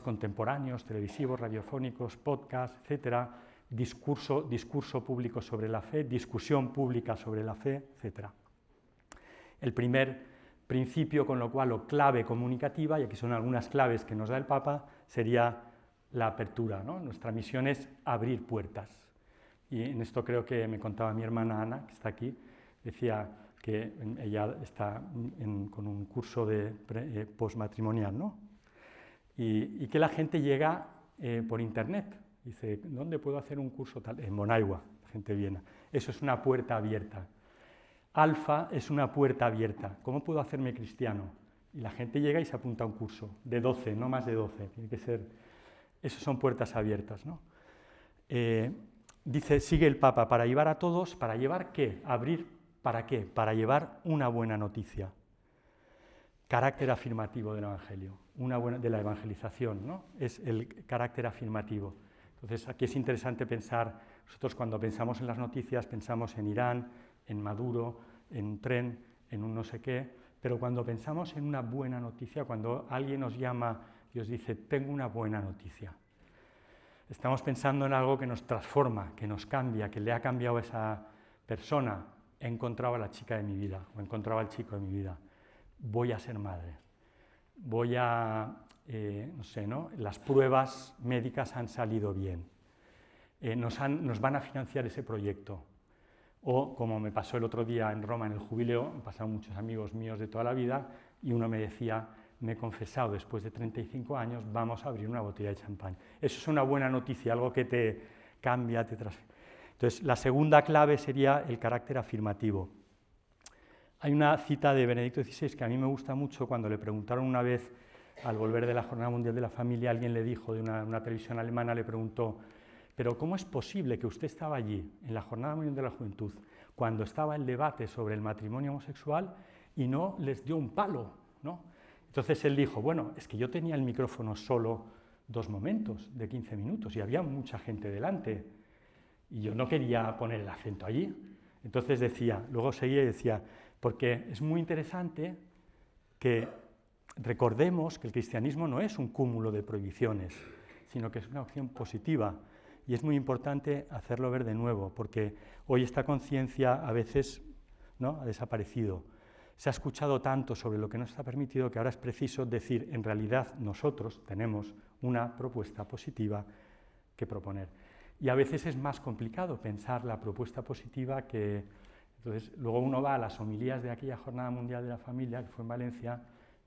contemporáneos, televisivos, radiofónicos, podcasts, etcétera, discurso público sobre la fe, discusión pública sobre la fe, etcétera. El primer principio, con lo cual, o clave comunicativa, y aquí son algunas claves que nos da el Papa, sería la apertura, ¿no? Nuestra misión es abrir puertas. Y en esto creo que me contaba mi hermana Ana, que está aquí, decía que ella está con un curso de postmatrimonial, ¿no? Y que la gente llega por internet. Dice, ¿dónde puedo hacer un curso tal? En Monaigua, la gente viene. Eso es una puerta abierta. Alfa es una puerta abierta. ¿Cómo puedo hacerme cristiano? Y la gente llega y se apunta a un curso de 12, no más de 12. Tiene que ser. Esas son puertas abiertas, ¿no? Dice, sigue el Papa, para llevar a todos, ¿para llevar qué? Abrir, ¿para qué? Para llevar una buena noticia. Carácter afirmativo del Evangelio, de la evangelización, ¿no? Es el carácter afirmativo. Entonces, aquí es interesante pensar, nosotros cuando pensamos en las noticias pensamos en Irán, en Maduro, en un tren, en un no sé qué, pero cuando pensamos en una buena noticia, cuando alguien nos llama y os dice, tengo una buena noticia, estamos pensando en algo que nos transforma, que nos cambia, que le ha cambiado a esa persona. He encontrado a la chica de mi vida, o he encontrado al chico de mi vida. Voy a ser madre. Voy a, no sé, ¿no? Las pruebas médicas han salido bien. Nos van a financiar ese proyecto. O, como me pasó el otro día en Roma en el jubileo, me pasaron muchos amigos míos de toda la vida, y uno me decía, me he confesado después de 35 años, vamos a abrir una botella de champán. Eso es una buena noticia, algo que te cambia, te transforma. Entonces, la segunda clave sería el carácter afirmativo. Hay una cita de Benedicto XVI que a mí me gusta mucho, cuando le preguntaron una vez, al volver de la Jornada Mundial de la Familia, alguien le dijo, de una televisión alemana, le preguntó, pero ¿cómo es posible que usted estaba allí, en la Jornada Mundial de la Juventud, cuando estaba el debate sobre el matrimonio homosexual y no les dio un palo, ¿no? Entonces él dijo, bueno, es que yo tenía el micrófono solo 2 momentos de 15 minutos y había mucha gente delante y yo no quería poner el acento allí. Entonces decía, luego seguía y decía, porque es muy interesante que recordemos que el cristianismo no es un cúmulo de prohibiciones, sino que es una opción positiva. Y es muy importante hacerlo ver de nuevo, porque hoy esta conciencia a veces, ¿no?, ha desaparecido. Se ha escuchado tanto sobre lo que no está permitido que ahora es preciso decir, en realidad nosotros tenemos una propuesta positiva que proponer. Y a veces es más complicado pensar la propuesta positiva que... Entonces, luego uno va a las homilías de aquella Jornada Mundial de la Familia, que fue en Valencia,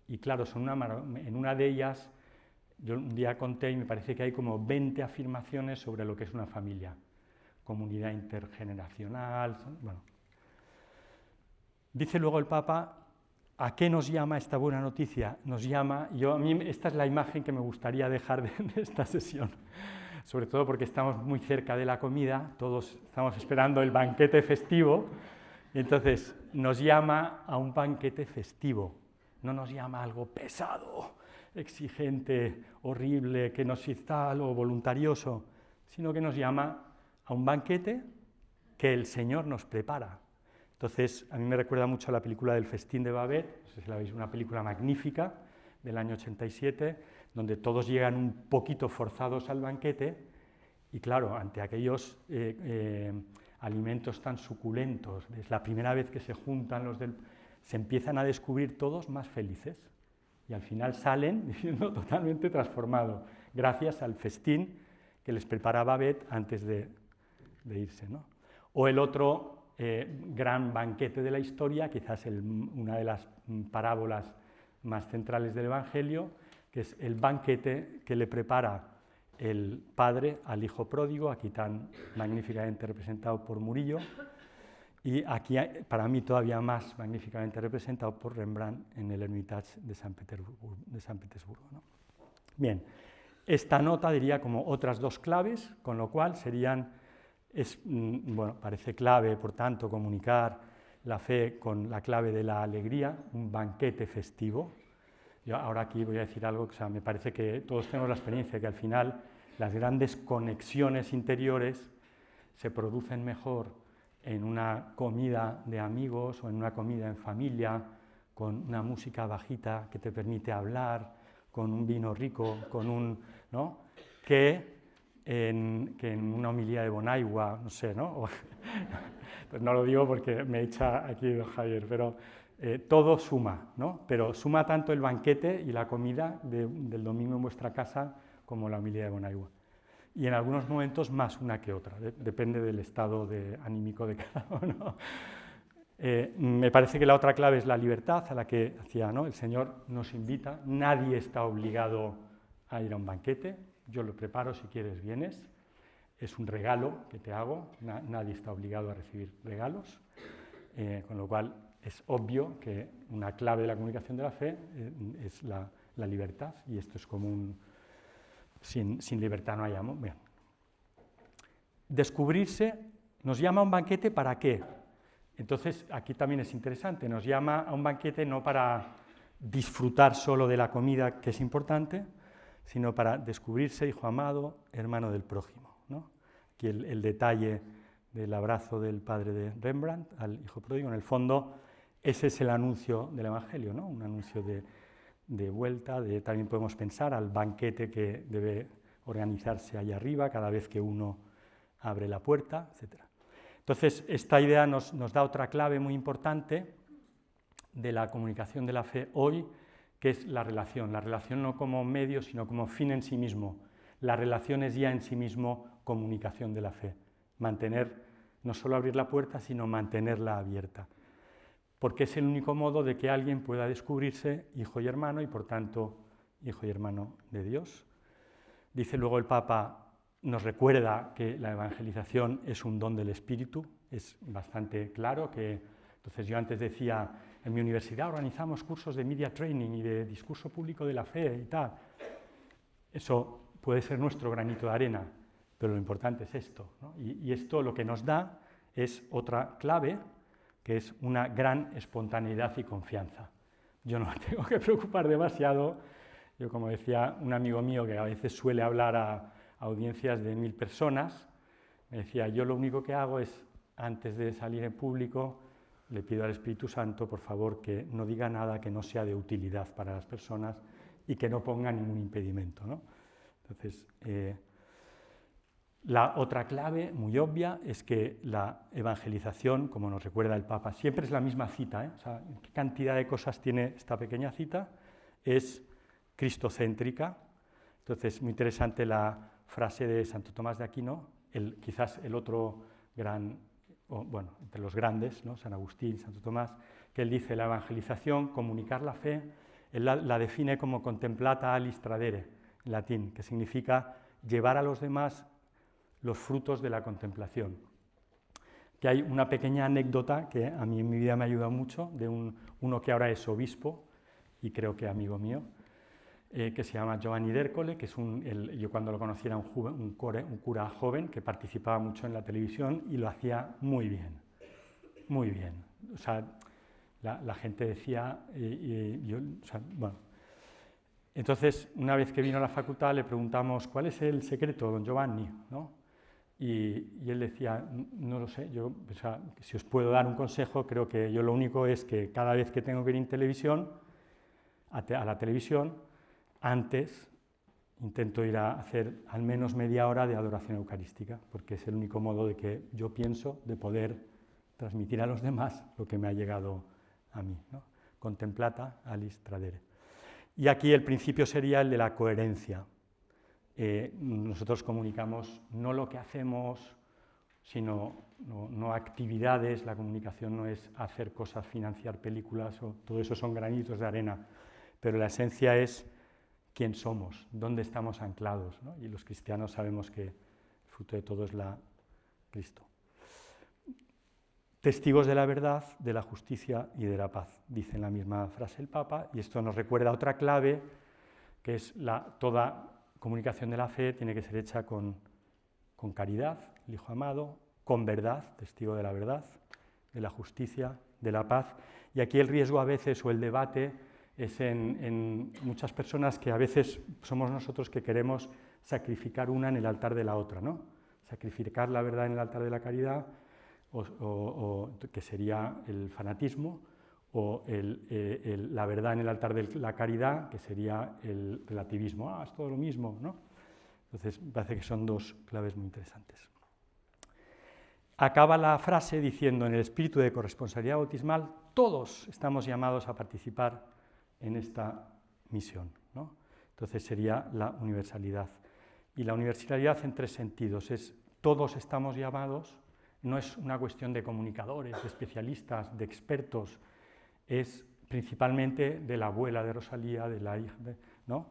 y claro, en una de ellas, yo un día conté y me parece que hay como 20 afirmaciones sobre lo que es una familia. Comunidad intergeneracional, bueno. Dice luego el Papa, ¿a qué nos llama esta buena noticia? Nos llama, a mí esta es la imagen que me gustaría dejar de esta sesión, sobre todo porque estamos muy cerca de la comida, todos estamos esperando el banquete festivo, y entonces nos llama a un banquete festivo, no nos llama a algo pesado, exigente, horrible, que nos instala o voluntarioso, sino que nos llama a un banquete que el Señor nos prepara. Entonces, a mí me recuerda mucho a la película del Festín de Babet, no sé si la veis, una película magnífica del año 87, donde todos llegan un poquito forzados al banquete y claro, ante aquellos alimentos tan suculentos, es la primera vez que se juntan se empiezan a descubrir todos más felices y al final salen diciendo totalmente transformados, gracias al festín que les prepara Babet antes de irse, ¿no? O el otro gran banquete de la historia, quizás una de las parábolas más centrales del Evangelio, que es el banquete que le prepara el padre al hijo pródigo, aquí tan magníficamente representado por Murillo, y aquí para mí todavía más magníficamente representado por Rembrandt en el Hermitage de San Petersburgo, ¿no? Bien, esta nota diría como otras 2 claves, con lo cual bueno, parece clave, por tanto, comunicar la fe con la clave de la alegría, un banquete festivo. Yo ahora aquí voy a decir algo, me parece que todos tenemos la experiencia que al final las grandes conexiones interiores se producen mejor en una comida de amigos o en una comida en familia, con una música bajita que te permite hablar, con un vino rico, ¿no?, que en una homilía de Bonaigua, no sé, ¿no? Pues no lo digo porque me echa aquí don Javier, pero todo suma, ¿no? Pero suma tanto el banquete y la comida del domingo en vuestra casa como la homilía de Bonaigua. Y en algunos momentos más una que otra, depende del estado anímico de cada uno. Me parece que la otra clave es la libertad, a la que hacía, ¿no? El Señor nos invita, nadie está obligado a ir a un banquete, yo lo preparo, si quieres vienes, es un regalo que te hago, nadie está obligado a recibir regalos, con lo cual es obvio que una clave de la comunicación de la fe es la libertad, y esto es como sin libertad no hay amor. Bien. Descubrirse nos llama a un banquete, ¿para qué? Entonces, aquí también es interesante, nos llama a un banquete no para disfrutar solo de la comida, que es importante, sino para descubrirse hijo amado, hermano del prójimo, ¿no? Aquí el detalle del abrazo del padre de Rembrandt al hijo pródigo, en el fondo, ese es el anuncio del Evangelio, ¿no? Un anuncio de vuelta, también podemos pensar al banquete que debe organizarse allá arriba cada vez que uno abre la puerta, etc. Entonces, esta idea nos da otra clave muy importante de la comunicación de la fe hoy, que es la relación no como medio, sino como fin en sí mismo. La relación es ya en sí mismo comunicación de la fe. Mantener, no solo abrir la puerta, sino mantenerla abierta. Porque es el único modo de que alguien pueda descubrirse hijo y hermano, y por tanto, hijo y hermano de Dios. Dice luego el Papa, nos recuerda que la evangelización es un don del Espíritu, es bastante claro que, entonces yo antes decía, en mi universidad organizamos cursos de media training y de discurso público de la fe y tal. Eso puede ser nuestro granito de arena, pero lo importante es esto, ¿no? Y esto lo que nos da es otra clave, que es una gran espontaneidad y confianza. yo no me tengo que preocupar demasiado. Yo, como decía un amigo mío que a veces suele hablar a audiencias de 1000 personas, me decía, yo lo único que hago es, antes de salir en público, le pido al Espíritu Santo, por favor, que no diga nada que no sea de utilidad para las personas y que no ponga ningún impedimento, ¿no? Entonces, la otra clave, muy obvia, es que la evangelización, como nos recuerda el Papa, siempre es la misma cita, ¿eh? O sea, ¿qué cantidad de cosas tiene esta pequeña cita? Es cristocéntrica. Entonces, muy interesante la frase de Santo Tomás de Aquino, quizás el otro gran, bueno, entre los grandes, ¿no? San Agustín, Santo Tomás, que él dice, la evangelización, comunicar la fe, él la define como contemplata alis tradere, en latín, que significa llevar a los demás los frutos de la contemplación. Que hay una pequeña anécdota que a mí en mi vida me ha ayudado mucho, de uno que ahora es obispo, y creo que amigo mío, que se llama Giovanni d'Ercole, que es yo cuando lo conocí era un cura joven que participaba mucho en la televisión y lo hacía muy bien, muy bien. O sea, la gente decía, bueno. Entonces, una vez que vino a la facultad le preguntamos, ¿cuál es el secreto, don Giovanni? ¿No? Y él decía, no lo sé, yo, o sea, si os puedo dar un consejo, creo que yo lo único es que cada vez que tengo que ir en televisión, a la televisión, antes intento ir a hacer al menos media hora de adoración eucarística, porque es el único modo de que yo pienso de poder transmitir a los demás lo que me ha llegado a mí, ¿no? Contemplata alis tradere. Y aquí el principio sería el de la coherencia. Nosotros comunicamos no lo que hacemos, sino no actividades. La comunicación no es hacer cosas, financiar películas, todo eso son granitos de arena, pero la esencia es quién somos, dónde estamos anclados, ¿no? Y los cristianos sabemos que el fruto de todo es Cristo. Testigos de la verdad, de la justicia y de la paz, dice en la misma frase el Papa, y esto nos recuerda otra clave, que es toda comunicación de la fe tiene que ser hecha con caridad, el Hijo amado, con verdad, testigo de la verdad, de la justicia, de la paz, y aquí el riesgo a veces o el debate es en muchas personas que a veces somos nosotros que queremos sacrificar una en el altar de la otra, ¿no? Sacrificar la verdad en el altar de la caridad, que sería el fanatismo, o la verdad en el altar de la caridad, que sería el relativismo. Es todo lo mismo, ¿no? Entonces, me parece que son dos claves muy interesantes. Acaba la frase diciendo, en el espíritu de corresponsabilidad bautismal, todos estamos llamados a participar en esta misión, ¿no? Entonces sería la universalidad. Y la universalidad en tres sentidos. Todos estamos llamados, no es una cuestión de comunicadores, de especialistas, de expertos, es principalmente de la abuela de Rosalía, de la hija, ¿no?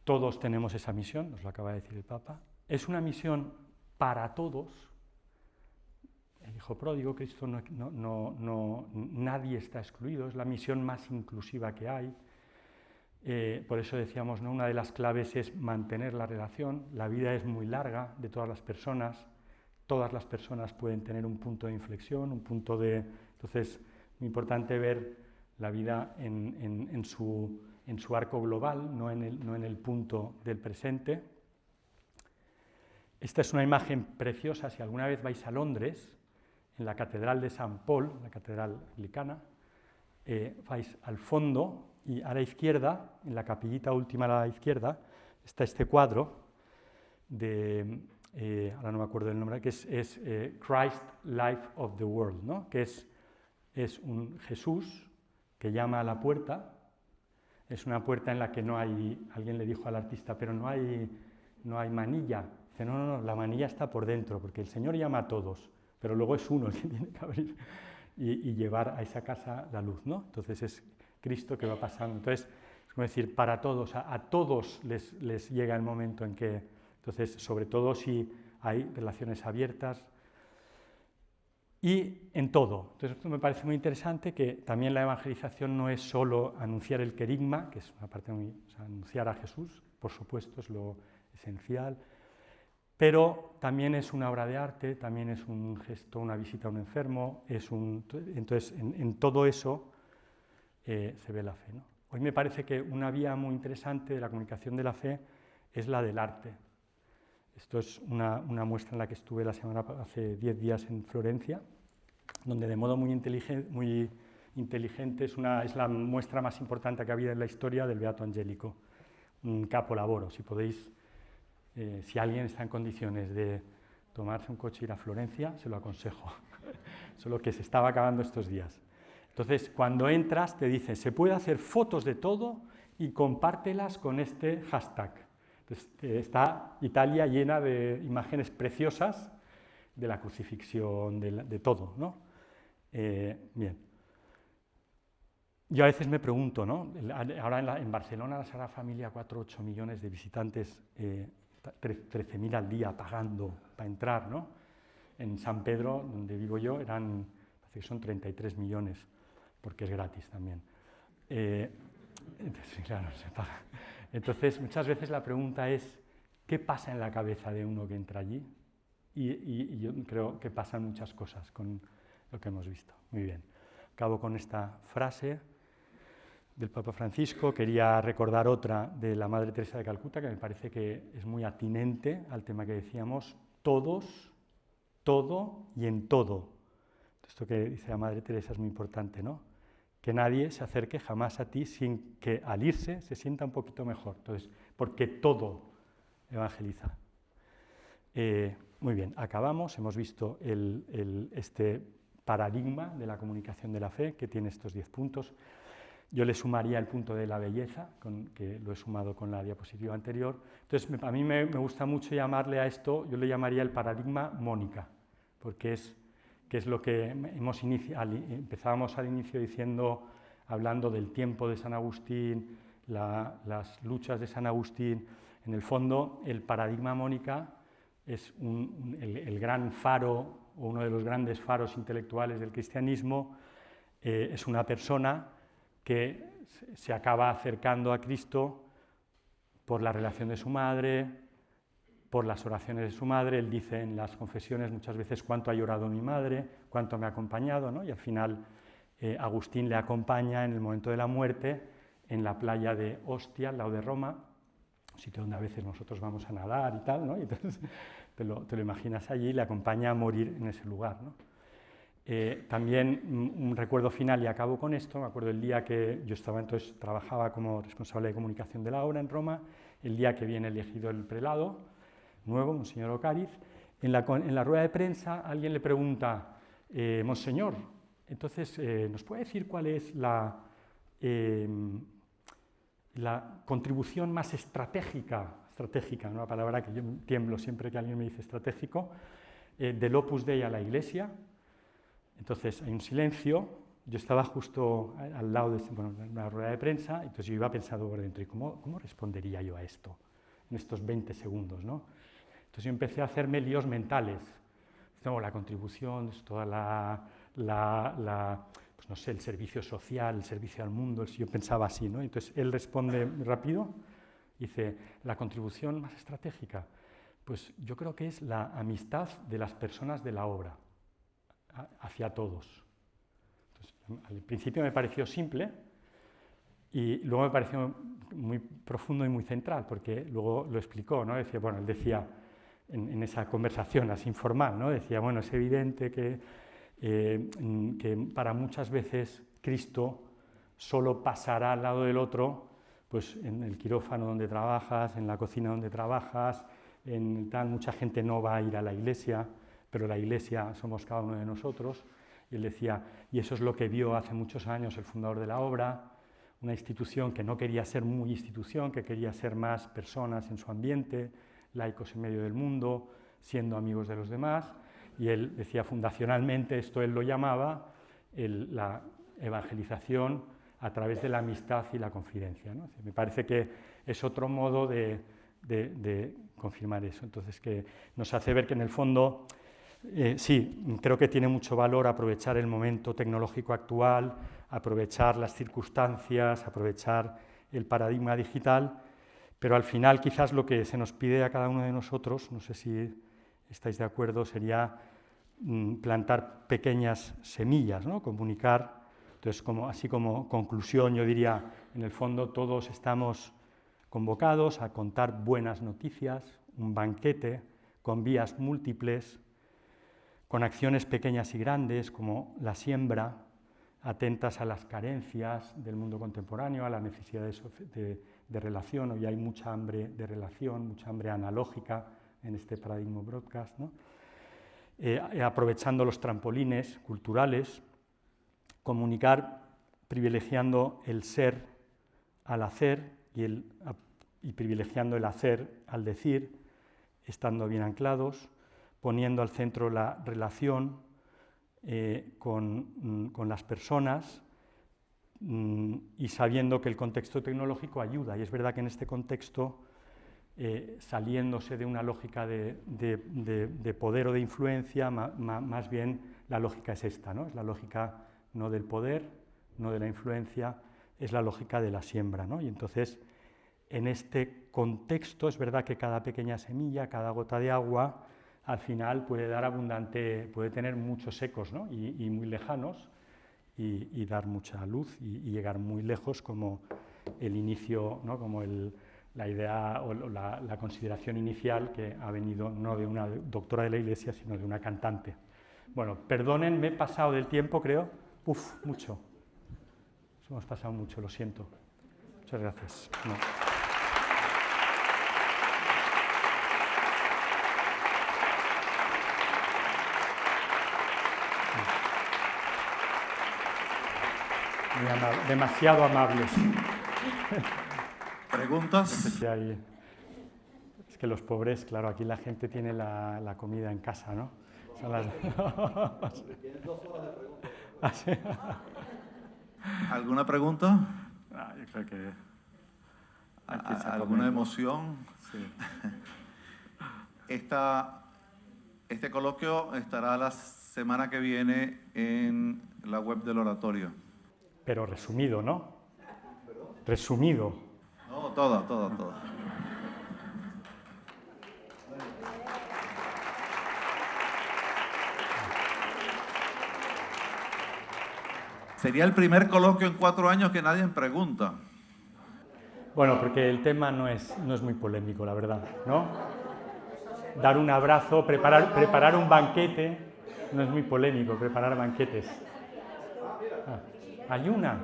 Todos tenemos esa misión, nos lo acaba de decir el Papa. Es una misión para todos. El Hijo Pródigo, Cristo, nadie está excluido, es la misión más inclusiva que hay. Por eso decíamos, ¿no? Una de las claves es mantener la relación. La vida es muy larga de todas las personas pueden tener un punto de inflexión, un punto de... Entonces, muy importante ver la vida en su arco global, no en el punto del presente. Esta es una imagen preciosa, si alguna vez vais a Londres, en la Catedral de San Paul, la Catedral Anglicana, vais al fondo y a la izquierda, en la capillita última a la izquierda, está este cuadro de, ahora no me acuerdo del nombre, que es Christ Life of the World, ¿no? Que es un Jesús que llama a la puerta, es una puerta en la que no hay, alguien le dijo al artista, pero no hay manilla. Dice, no, la manilla está por dentro, porque el Señor llama a todos, pero luego es uno el que tiene que abrir y llevar a esa casa la luz, ¿no? Entonces es Cristo que va pasando. Entonces, es como decir, para todos, a todos les llega el momento en que, entonces, sobre todo si hay relaciones abiertas y en todo. Entonces, esto me parece muy interesante, que también la evangelización no es solo anunciar el querigma, que es una parte muy, o sea, anunciar a Jesús, por supuesto, es lo esencial, pero también es una obra de arte, también es un gesto, una visita a un enfermo, entonces en todo eso se ve la fe, ¿no? Hoy me parece que una vía muy interesante de la comunicación de la fe es la del arte. Esto es una muestra en la que estuve hace 10 días en Florencia, donde de modo muy inteligente es la muestra más importante que ha habido en la historia del Beato Angelico, un capolavoro. Si podéis, si alguien está en condiciones de tomarse un coche e ir a Florencia, se lo aconsejo, solo que se estaba acabando estos días. Entonces, cuando entras te dice, se puede hacer fotos de todo y compártelas con este hashtag. Entonces, está Italia llena de imágenes preciosas de la crucifixión, de todo, ¿no? Bien. Yo a veces me pregunto, ¿no? Ahora en Barcelona la Sagrada Familia, 4 o 8 millones de visitantes, 13.000 al día pagando para entrar, ¿no? En San Pedro, donde vivo yo, parece que son 33 millones, porque es gratis también. Entonces, claro, se paga. Entonces, muchas veces la pregunta es, ¿qué pasa en la cabeza de uno que entra allí? Y yo creo que pasan muchas cosas con lo que hemos visto. Muy bien. Acabo con esta frase del Papa Francisco. Quería recordar otra de la Madre Teresa de Calcuta, que me parece que es muy atinente al tema que decíamos, todos, todo y en todo. Esto que dice la Madre Teresa es muy importante, ¿no? Que nadie se acerque jamás a ti sin que al irse se sienta un poquito mejor. Entonces, porque todo evangeliza. Muy bien, acabamos. Hemos visto este paradigma de la comunicación de la fe, que tiene estos 10 puntos. Yo le sumaría el punto de la belleza, que lo he sumado con la diapositiva anterior. Entonces, a mí me gusta mucho llamarle a esto, yo le llamaría el paradigma Mónica, porque es lo que empezábamos al inicio hablando del tiempo de San Agustín, las luchas de San Agustín. En el fondo, el paradigma Mónica es el gran faro, o uno de los grandes faros intelectuales del cristianismo. Es una persona que se acaba acercando a Cristo por la relación de su madre, por las oraciones de su madre. Él dice en las confesiones muchas veces cuánto ha llorado mi madre, cuánto me ha acompañado, ¿no? Y al final Agustín le acompaña en el momento de la muerte en la playa de Ostia, al lado de Roma, un sitio donde a veces nosotros vamos a nadar y tal, ¿no? Y entonces te lo imaginas allí, le acompaña a morir en ese lugar, ¿no? También un recuerdo final, y acabo con esto. Me acuerdo el día que yo trabajaba como responsable de comunicación de la obra en Roma, el día que viene elegido el prelado nuevo, Monseñor Ocariz. En la rueda de prensa alguien le pregunta, Monseñor, entonces, ¿nos puede decir cuál es la contribución más estratégica, una palabra que yo tiemblo siempre que alguien me dice estratégico, del Opus Dei a la Iglesia? Entonces hay un silencio, yo estaba justo al lado de una rueda de prensa, entonces yo iba pensando por dentro, ¿y cómo respondería yo a esto en estos 20 segundos, ¿no? Entonces yo empecé a hacerme líos mentales. No, la contribución, toda pues no sé, el servicio social, el servicio al mundo, yo pensaba así, ¿no? Entonces él responde rápido, dice, la contribución más estratégica, pues yo creo que es la amistad de las personas de la obra hacia todos. Entonces, al principio me pareció simple y luego me pareció muy profundo y muy central, porque luego lo explicó, ¿no? Decía, él decía en esa conversación así informal, ¿no? Decía, es evidente que para muchas veces Cristo solo pasará al lado del otro, pues en el quirófano donde trabajas, en la cocina donde trabajas, mucha gente no va a ir a la iglesia, pero la iglesia somos cada uno de nosotros. Y él decía, y eso es lo que vio hace muchos años el fundador de la obra, una institución que no quería ser muy institución, que quería ser más personas en su ambiente, laicos en medio del mundo, siendo amigos de los demás. Y él decía, fundacionalmente, esto él lo llamaba la evangelización a través de la amistad y la confidencia, ¿no? Me parece que es otro modo de confirmar eso. Entonces, que nos hace ver que en el fondo, sí, creo que tiene mucho valor aprovechar el momento tecnológico actual, aprovechar las circunstancias, aprovechar el paradigma digital, pero al final quizás lo que se nos pide a cada uno de nosotros, no sé si estáis de acuerdo, sería plantar pequeñas semillas, ¿no? Comunicar Entonces, así como conclusión, yo diría, en el fondo todos estamos convocados a contar buenas noticias, un banquete con vías múltiples, con acciones pequeñas y grandes como la siembra, atentas a las carencias del mundo contemporáneo, a las necesidades de relación. Hoy hay mucha hambre de relación, mucha hambre analógica en este paradigma broadcast, ¿no? Aprovechando los trampolines culturales, comunicar privilegiando el ser al hacer y privilegiando el hacer al decir, estando bien anclados, poniendo al centro la relación con las personas y sabiendo que el contexto tecnológico ayuda. Y es verdad que en este contexto, saliéndose de una lógica de poder o de influencia, más bien la lógica es esta, ¿no? Es la lógica no del poder, no de la influencia, es la lógica de la siembra, ¿no? Y entonces, en este contexto, es verdad que cada pequeña semilla, cada gota de agua, al final puede dar puede tener muchos ecos, ¿no? y muy lejanos, y dar mucha luz y llegar muy lejos, como el inicio, ¿no? Como la idea o la consideración inicial que ha venido no de una doctora de la Iglesia, sino de una cantante. Bueno, perdonen, me he pasado del tiempo, creo. Mucho. Nos hemos pasado mucho, lo siento. Muchas gracias. No. Demasiado amables. ¿Preguntas? Es que los pobres, claro, aquí la gente tiene la comida en casa, ¿no? Son las... Tienes 2 horas de preguntas. ¿Alguna pregunta? Yo creo que... ¿Alguna emoción? Sí. Este coloquio estará la semana que viene en la web del oratorio. Pero resumido, ¿no? Resumido. No, toda. Sería el primer coloquio en 4 años que nadie pregunta. Bueno, porque el tema no es muy polémico, la verdad, ¿no? Dar un abrazo, preparar un banquete, no es muy polémico, preparar banquetes. Hay una.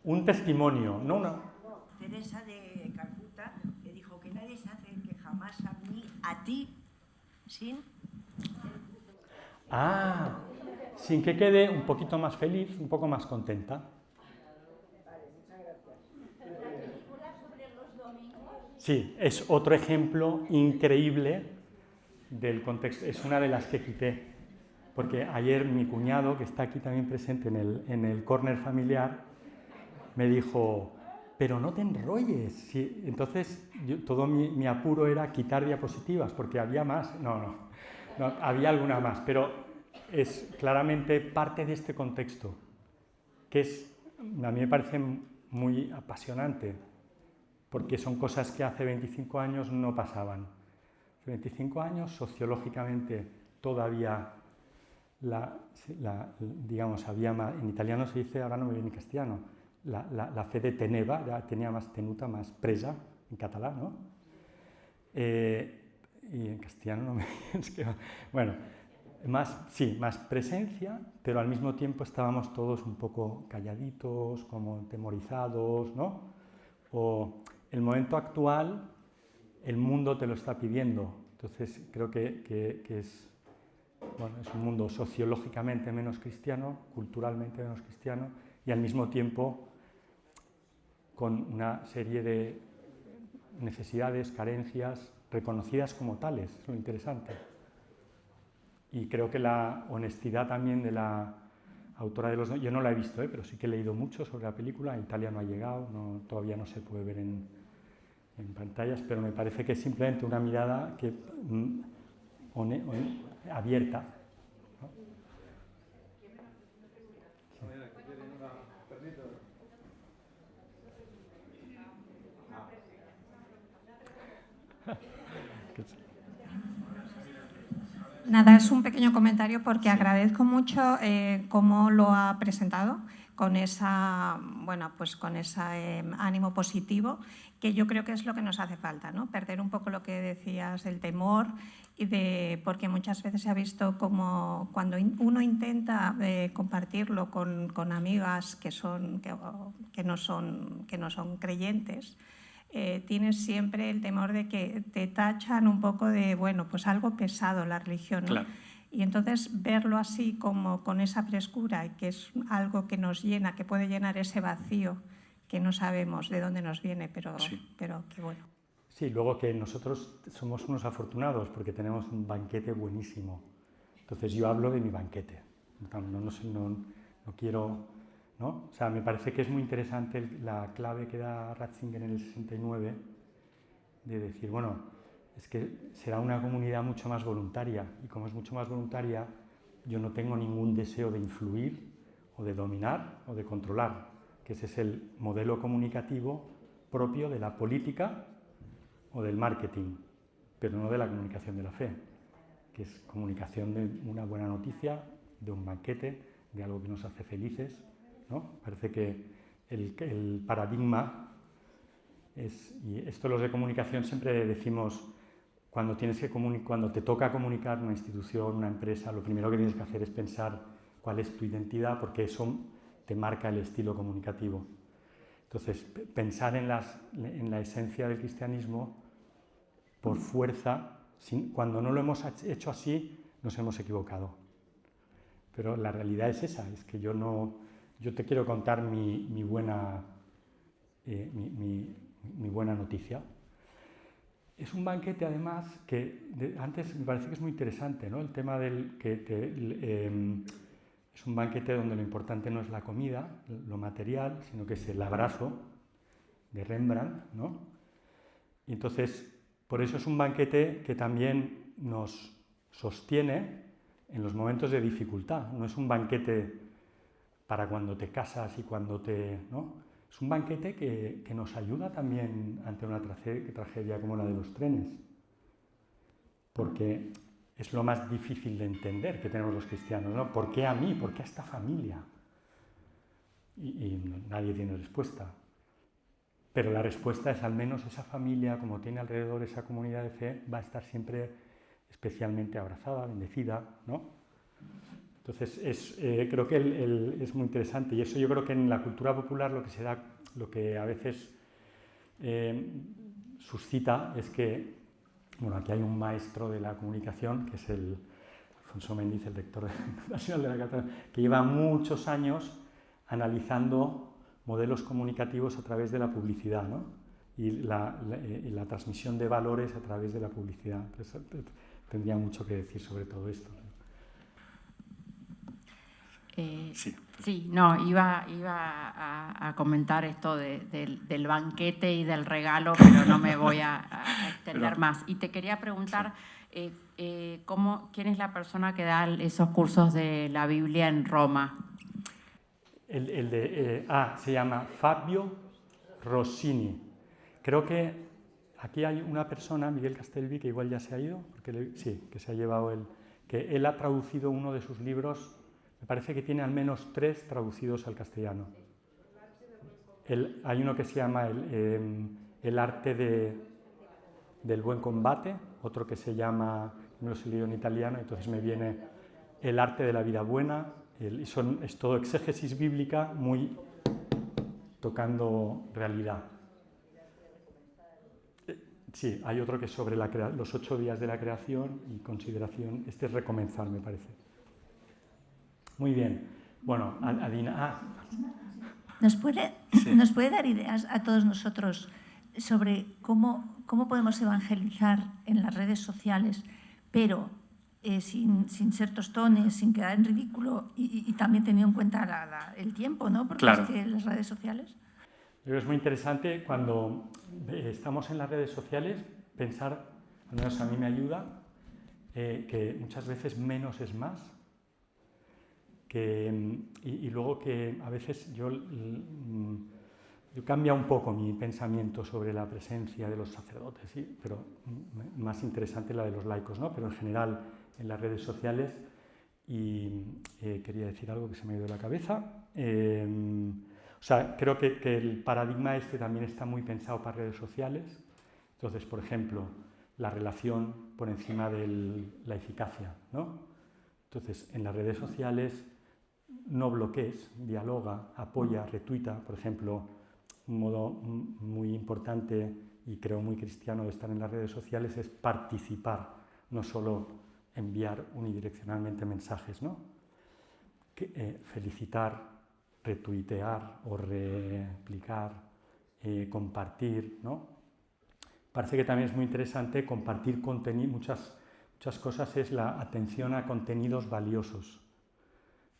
Un testimonio, no una. Teresa de Calcuta, que dijo que nadie se acerque jamás a mí, a ti, sin... Sin que quede un poquito más feliz, un poco más contenta. Sí, es otro ejemplo increíble del contexto. Es una de las que quité, porque ayer mi cuñado, que está aquí también presente en el corner familiar, me dijo, pero no te enrolles. Sí, entonces, todo mi apuro era quitar diapositivas, porque había más. No, había alguna más, pero es claramente parte de este contexto, que a mí me parece muy apasionante, porque son cosas que hace 25 años no pasaban. Hace 25 años, sociológicamente, todavía, digamos, había más, en italiano se dice, ahora no me viene en castellano, la fe de teneva, tenía más tenuta, más presa, en catalán, ¿no? Y en castellano no me... Es que, bueno, más presencia, pero al mismo tiempo estábamos todos un poco calladitos, como temorizados, ¿no? O el momento actual, el mundo te lo está pidiendo. Entonces creo que es un mundo sociológicamente menos cristiano, culturalmente menos cristiano, y al mismo tiempo con una serie de necesidades, carencias, reconocidas como tales, es lo interesante. Y creo que la honestidad también de la autora de los... Yo no la he visto, pero sí que he leído mucho sobre la película, en Italia no ha llegado, todavía no se puede ver en pantallas, pero me parece que es simplemente una mirada que, abierta, ¿no? Nada, es un pequeño comentario porque agradezco mucho cómo lo ha presentado, con esa, bueno, pues con ese ánimo positivo, que yo creo que es lo que nos hace falta, ¿no? Perder un poco lo que decías del temor, porque muchas veces se ha visto como cuando uno intenta compartirlo con amigas que no son creyentes, tienes siempre el temor de que te tachan un poco de, bueno, pues algo pesado la religión, ¿no? Claro. Y entonces verlo así como con esa frescura, que es algo que nos llena, que puede llenar ese vacío que no sabemos de dónde nos viene, pero qué bueno. Sí, luego que nosotros somos unos afortunados porque tenemos un banquete buenísimo. Entonces yo hablo de mi banquete, no quiero, ¿no? O sea, me parece que es muy interesante la clave que da Ratzinger en el 69 de decir, bueno, es que será una comunidad mucho más voluntaria, y como es mucho más voluntaria, yo no tengo ningún deseo de influir o de dominar o de controlar, que ese es el modelo comunicativo propio de la política o del marketing, pero no de la comunicación de la fe, que es comunicación de una buena noticia, de un banquete, de algo que nos hace felices, ¿no? Parece que el paradigma es, y esto los de comunicación siempre decimos, cuando te toca comunicar una institución, una empresa, lo primero que tienes que hacer es pensar cuál es tu identidad, porque eso te marca el estilo comunicativo. Entonces, pensar en la esencia del cristianismo por fuerza, cuando no lo hemos hecho así, nos hemos equivocado. Pero la realidad es esa, es que yo te quiero contar mi buena noticia. Es un banquete, además, que antes me parece que es muy interesante, ¿no? El tema del que es un banquete donde lo importante no es la comida, lo material, sino que es el abrazo de Rembrandt, ¿no? Y entonces, por eso es un banquete que también nos sostiene en los momentos de dificultad. No es un banquete para cuando te casas y cuando ¿no? Es un banquete que nos ayuda también ante una tragedia como la de los trenes, porque es lo más difícil de entender que tenemos los cristianos, ¿no? ¿Por qué a mí? ¿Por qué a esta familia? Y nadie tiene respuesta. Pero la respuesta es, al menos esa familia, como tiene alrededor esa comunidad de fe, va a estar siempre especialmente abrazada, bendecida, ¿no? Entonces, creo que es muy interesante, y eso yo creo que en la cultura popular lo que a veces suscita es que, bueno, aquí hay un maestro de la comunicación, que es Alfonso Mendiz, el rector nacional de la Catalana, que lleva muchos años analizando modelos comunicativos a través de la publicidad, ¿no? Y la transmisión de valores a través de la publicidad. Entonces, tendría mucho que decir sobre todo esto. Sí, no, iba a comentar esto del banquete y del regalo, pero no me voy a extender más. Y te quería preguntar, ¿quién es la persona que da esos cursos de la Biblia en Roma? Se llama Fabio Rossini. Creo que aquí hay una persona, Miguel Castelví, que igual ya se ha ido, porque que se ha llevado que él ha traducido uno de sus libros. Me parece que tiene al menos 3 traducidos al castellano. Hay uno que se llama El arte del buen combate, otro que se llama, no lo he leído en italiano, entonces me viene El arte de la vida buena, es todo exégesis bíblica muy tocando realidad. Sí, hay otro que es sobre los 8 días de la creación y consideración. Este es Recomenzar, me parece. Muy bien. Bueno, Adina. ¿Nos puede dar ideas a todos nosotros sobre cómo podemos evangelizar en las redes sociales, pero sin ser tostones, sin quedar en ridículo y también teniendo en cuenta el tiempo, ¿no? Porque claro, es que las redes sociales... Es muy interesante cuando estamos en las redes sociales pensar, al menos a mí me ayuda, que muchas veces menos es más. Y luego que a veces yo cambia un poco mi pensamiento sobre la presencia de los sacerdotes, ¿sí? Pero más interesante la de los laicos, ¿no? Pero en general en las redes sociales. Y quería decir algo que se me ha ido de la cabeza. O sea, creo que el paradigma este también está muy pensado para redes sociales. Entonces, por ejemplo, la relación por encima de la eficacia, ¿no? Entonces, en las redes sociales no bloquees, dialoga, apoya, retuita. Por ejemplo, un modo muy importante y creo muy cristiano de estar en las redes sociales es participar, no solo enviar unidireccionalmente mensajes, ¿no? Felicitar, retuitear o replicar, compartir, ¿no? Parece que también es muy interesante compartir contenido. Muchas cosas es la atención a contenidos valiosos.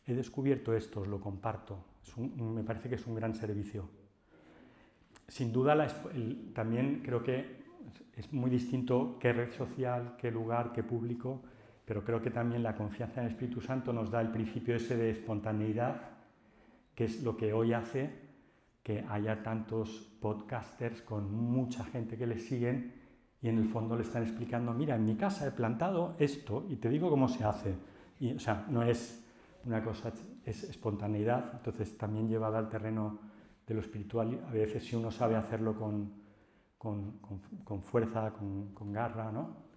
He descubierto esto, os lo comparto. Me parece que es un gran servicio. Sin duda, también creo que es muy distinto qué red social, qué lugar, qué público, pero creo que también la confianza en el Espíritu Santo nos da el principio ese de espontaneidad, que es lo que hoy hace que haya tantos podcasters con mucha gente que les siguen y en el fondo le están explicando, mira, en mi casa he plantado esto y te digo cómo se hace. Y, o sea, no es una cosa, es espontaneidad, entonces también llevada al terreno de lo espiritual. A veces si uno sabe hacerlo con fuerza, con garra, ¿no?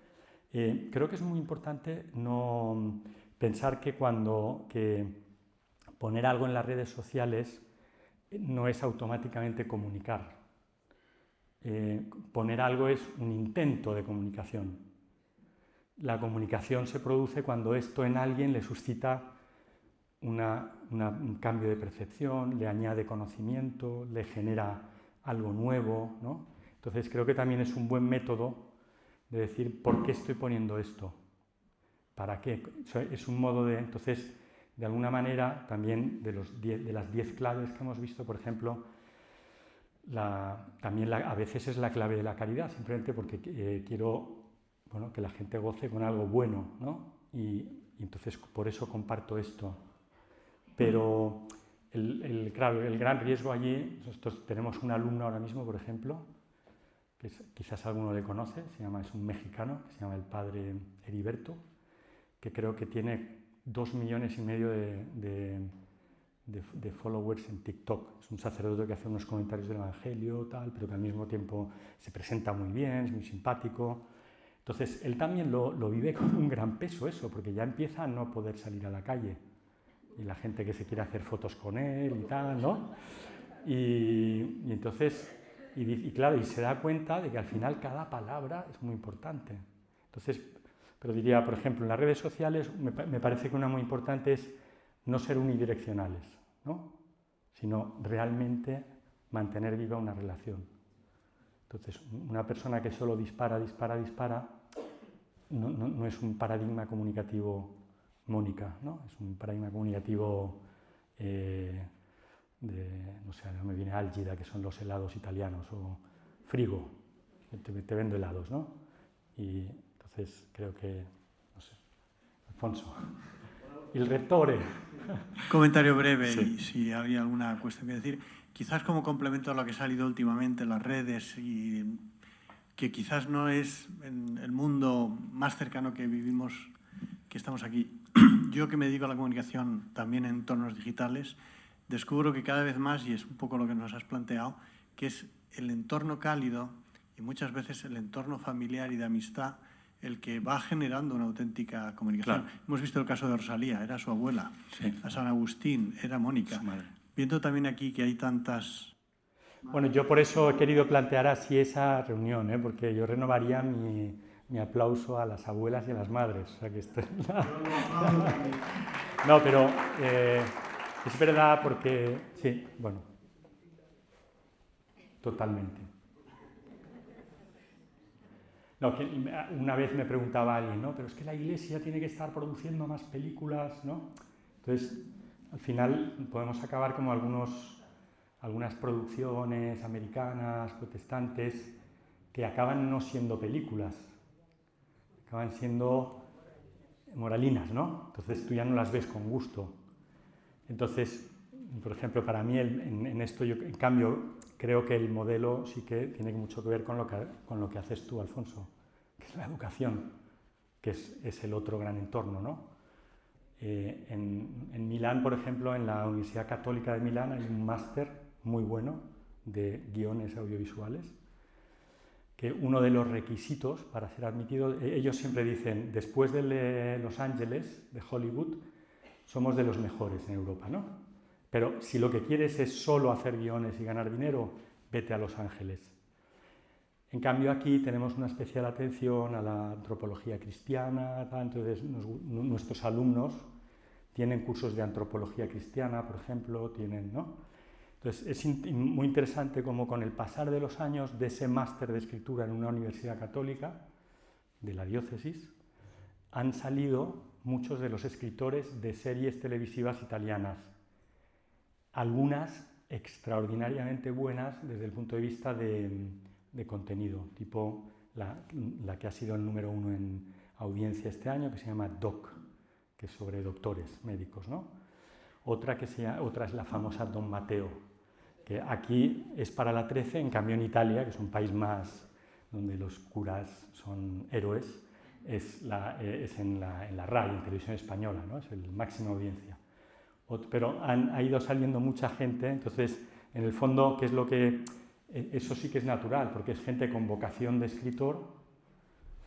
Creo que es muy importante no pensar que poner algo en las redes sociales no es automáticamente comunicar. Poner algo es un intento de comunicación. La comunicación se produce cuando esto en alguien le suscita un cambio de percepción, le añade conocimiento, le genera algo nuevo, ¿no? Entonces creo que también es un buen método de decir, ¿por qué estoy poniendo esto? ¿Para qué? Es un modo de... Entonces, de alguna manera, también de las 10 claves que hemos visto, por ejemplo, a veces es la clave de la caridad, simplemente porque quiero que la gente goce con algo bueno, ¿no? Y entonces por eso comparto esto. Pero claro, el gran riesgo allí, nosotros tenemos un alumno ahora mismo, por ejemplo, que quizás alguno le conoce, es un mexicano, que se llama el padre Heriberto, que creo que tiene 2,5 millones de followers en TikTok. Es un sacerdote que hace unos comentarios del Evangelio, tal, pero que al mismo tiempo se presenta muy bien, es muy simpático. Entonces, él también lo vive con un gran peso eso, porque ya empieza a no poder salir a la calle. Y la gente que se quiere hacer fotos con él y tal, ¿no? Y entonces... Y claro, y se da cuenta de que al final cada palabra es muy importante. Entonces, pero diría, por ejemplo, en las redes sociales me parece que una muy importante es no ser unidireccionales, ¿no? Sino realmente mantener viva una relación. Entonces, una persona que solo dispara, no es un paradigma comunicativo Mónica, ¿no? Es un paradigma comunicativo no sé, me viene Álgida, que son los helados italianos, o Frigo, te vendo helados, ¿no? Y entonces creo que, no sé, Alfonso, el rettore. Comentario breve, Sí. y si había alguna cuestión que decir. Quizás como complemento a lo que ha salido últimamente en las redes, y que quizás no es en el mundo más cercano que vivimos, que estamos aquí. Yo que me dedico a la comunicación también en entornos digitales, descubro que cada vez más, y es un poco lo que nos has planteado, que es el entorno cálido y muchas veces el entorno familiar y de amistad el que va generando una auténtica comunicación. Claro. Hemos visto el caso de Rosalía, era su abuela. Sí. A San Agustín, era Mónica. Su madre. Viendo también aquí que hay tantas... Bueno, yo por eso he querido plantear así esa reunión, porque yo renovaría mi aplauso a las abuelas y a las madres. O sea, que no, pero es verdad porque... Sí, bueno. Totalmente. No, que una vez me preguntaba alguien, ¿no? Pero es que la Iglesia tiene que estar produciendo más películas, ¿no? Entonces, al final podemos acabar como algunas producciones americanas, protestantes, que acaban no siendo películas, acaban siendo moralinas, ¿no? Entonces tú ya no las ves con gusto. Entonces, por ejemplo, para mí en esto, yo en cambio creo que el modelo sí que tiene mucho que ver con lo que haces tú, Alfonso, que es la educación, que es el otro gran entorno, ¿no? En Milán, por ejemplo, en la Universidad Católica de Milán hay un máster muy bueno de guiones audiovisuales, que uno de los requisitos para ser admitido, ellos siempre dicen, después de Los Ángeles, de Hollywood, somos de los mejores en Europa, ¿no? Pero si lo que quieres es solo hacer guiones y ganar dinero, vete a Los Ángeles. En cambio, aquí tenemos una especial atención a la antropología cristiana, entonces nuestros alumnos tienen cursos de antropología cristiana, por ejemplo, ¿no? Entonces, es muy interesante cómo con el pasar de los años de ese máster de escritura en una universidad católica, de la diócesis, han salido muchos de los escritores de series televisivas italianas, algunas extraordinariamente buenas desde el punto de vista de contenido, tipo la que ha sido el número 1 en audiencia este año, que se llama Doc, que es sobre doctores, médicos, ¿no? Otra es la famosa Don Mateo, que aquí es para la 13, en cambio en Italia, que es un país más donde los curas son héroes, es en la RAI, en Televisión Española, ¿no? Es el máxima audiencia. Pero ha ido saliendo mucha gente, entonces, en el fondo, ¿qué es lo que...? Eso sí que es natural, porque es gente con vocación de escritor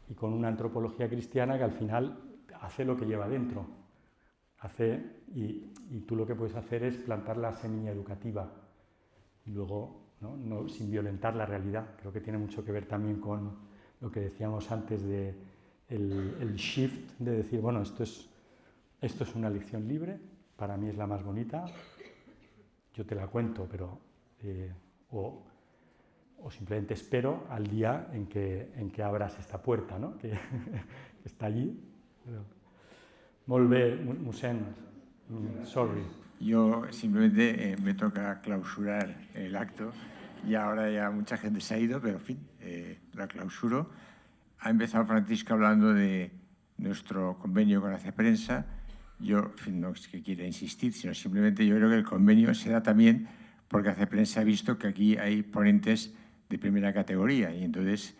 y con una antropología cristiana que al final hace lo que lleva dentro. Y tú lo que puedes hacer es plantar la semilla educativa y luego, ¿no? Sin violentar la realidad. Creo que tiene mucho que ver también con lo que decíamos antes de el shift de decir, bueno, esto es una lección libre, para mí es la más bonita, yo te la cuento, pero o simplemente espero al día en que abras esta puerta, ¿no? que está allí. Molt bé, mossèn, sorry. Yo simplemente me toca clausurar el acto y ahora ya mucha gente se ha ido, pero en fin, la clausuro. Ha empezado Francisco hablando de nuestro convenio con Hace Prensa. Yo, en fin, no es que quiera insistir, sino simplemente yo creo que el convenio se da también porque Hace Prensa ha visto que aquí hay ponentes de primera categoría y entonces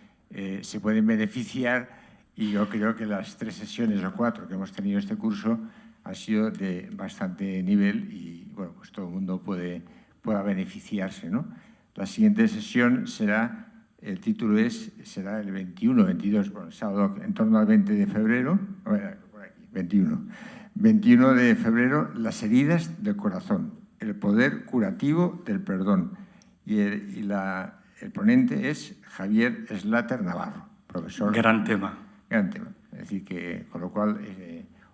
se pueden beneficiar, y yo creo que las 3 sesiones o 4 que hemos tenido este curso han sido de bastante nivel y bueno, pues todo el mundo pueda beneficiarse, ¿no? La siguiente sesión será, el título será el 21, 22, bueno, sábado en torno al 20 de febrero, por aquí, 21 de febrero, las heridas del corazón, el poder curativo del perdón. Y el ponente es Javier Slater Navarro, profesor. Gran tema. Gran tema. Es decir, que con lo cual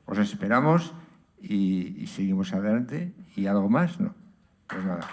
os esperamos y seguimos adelante. ¿Y algo más? No. Pues nada.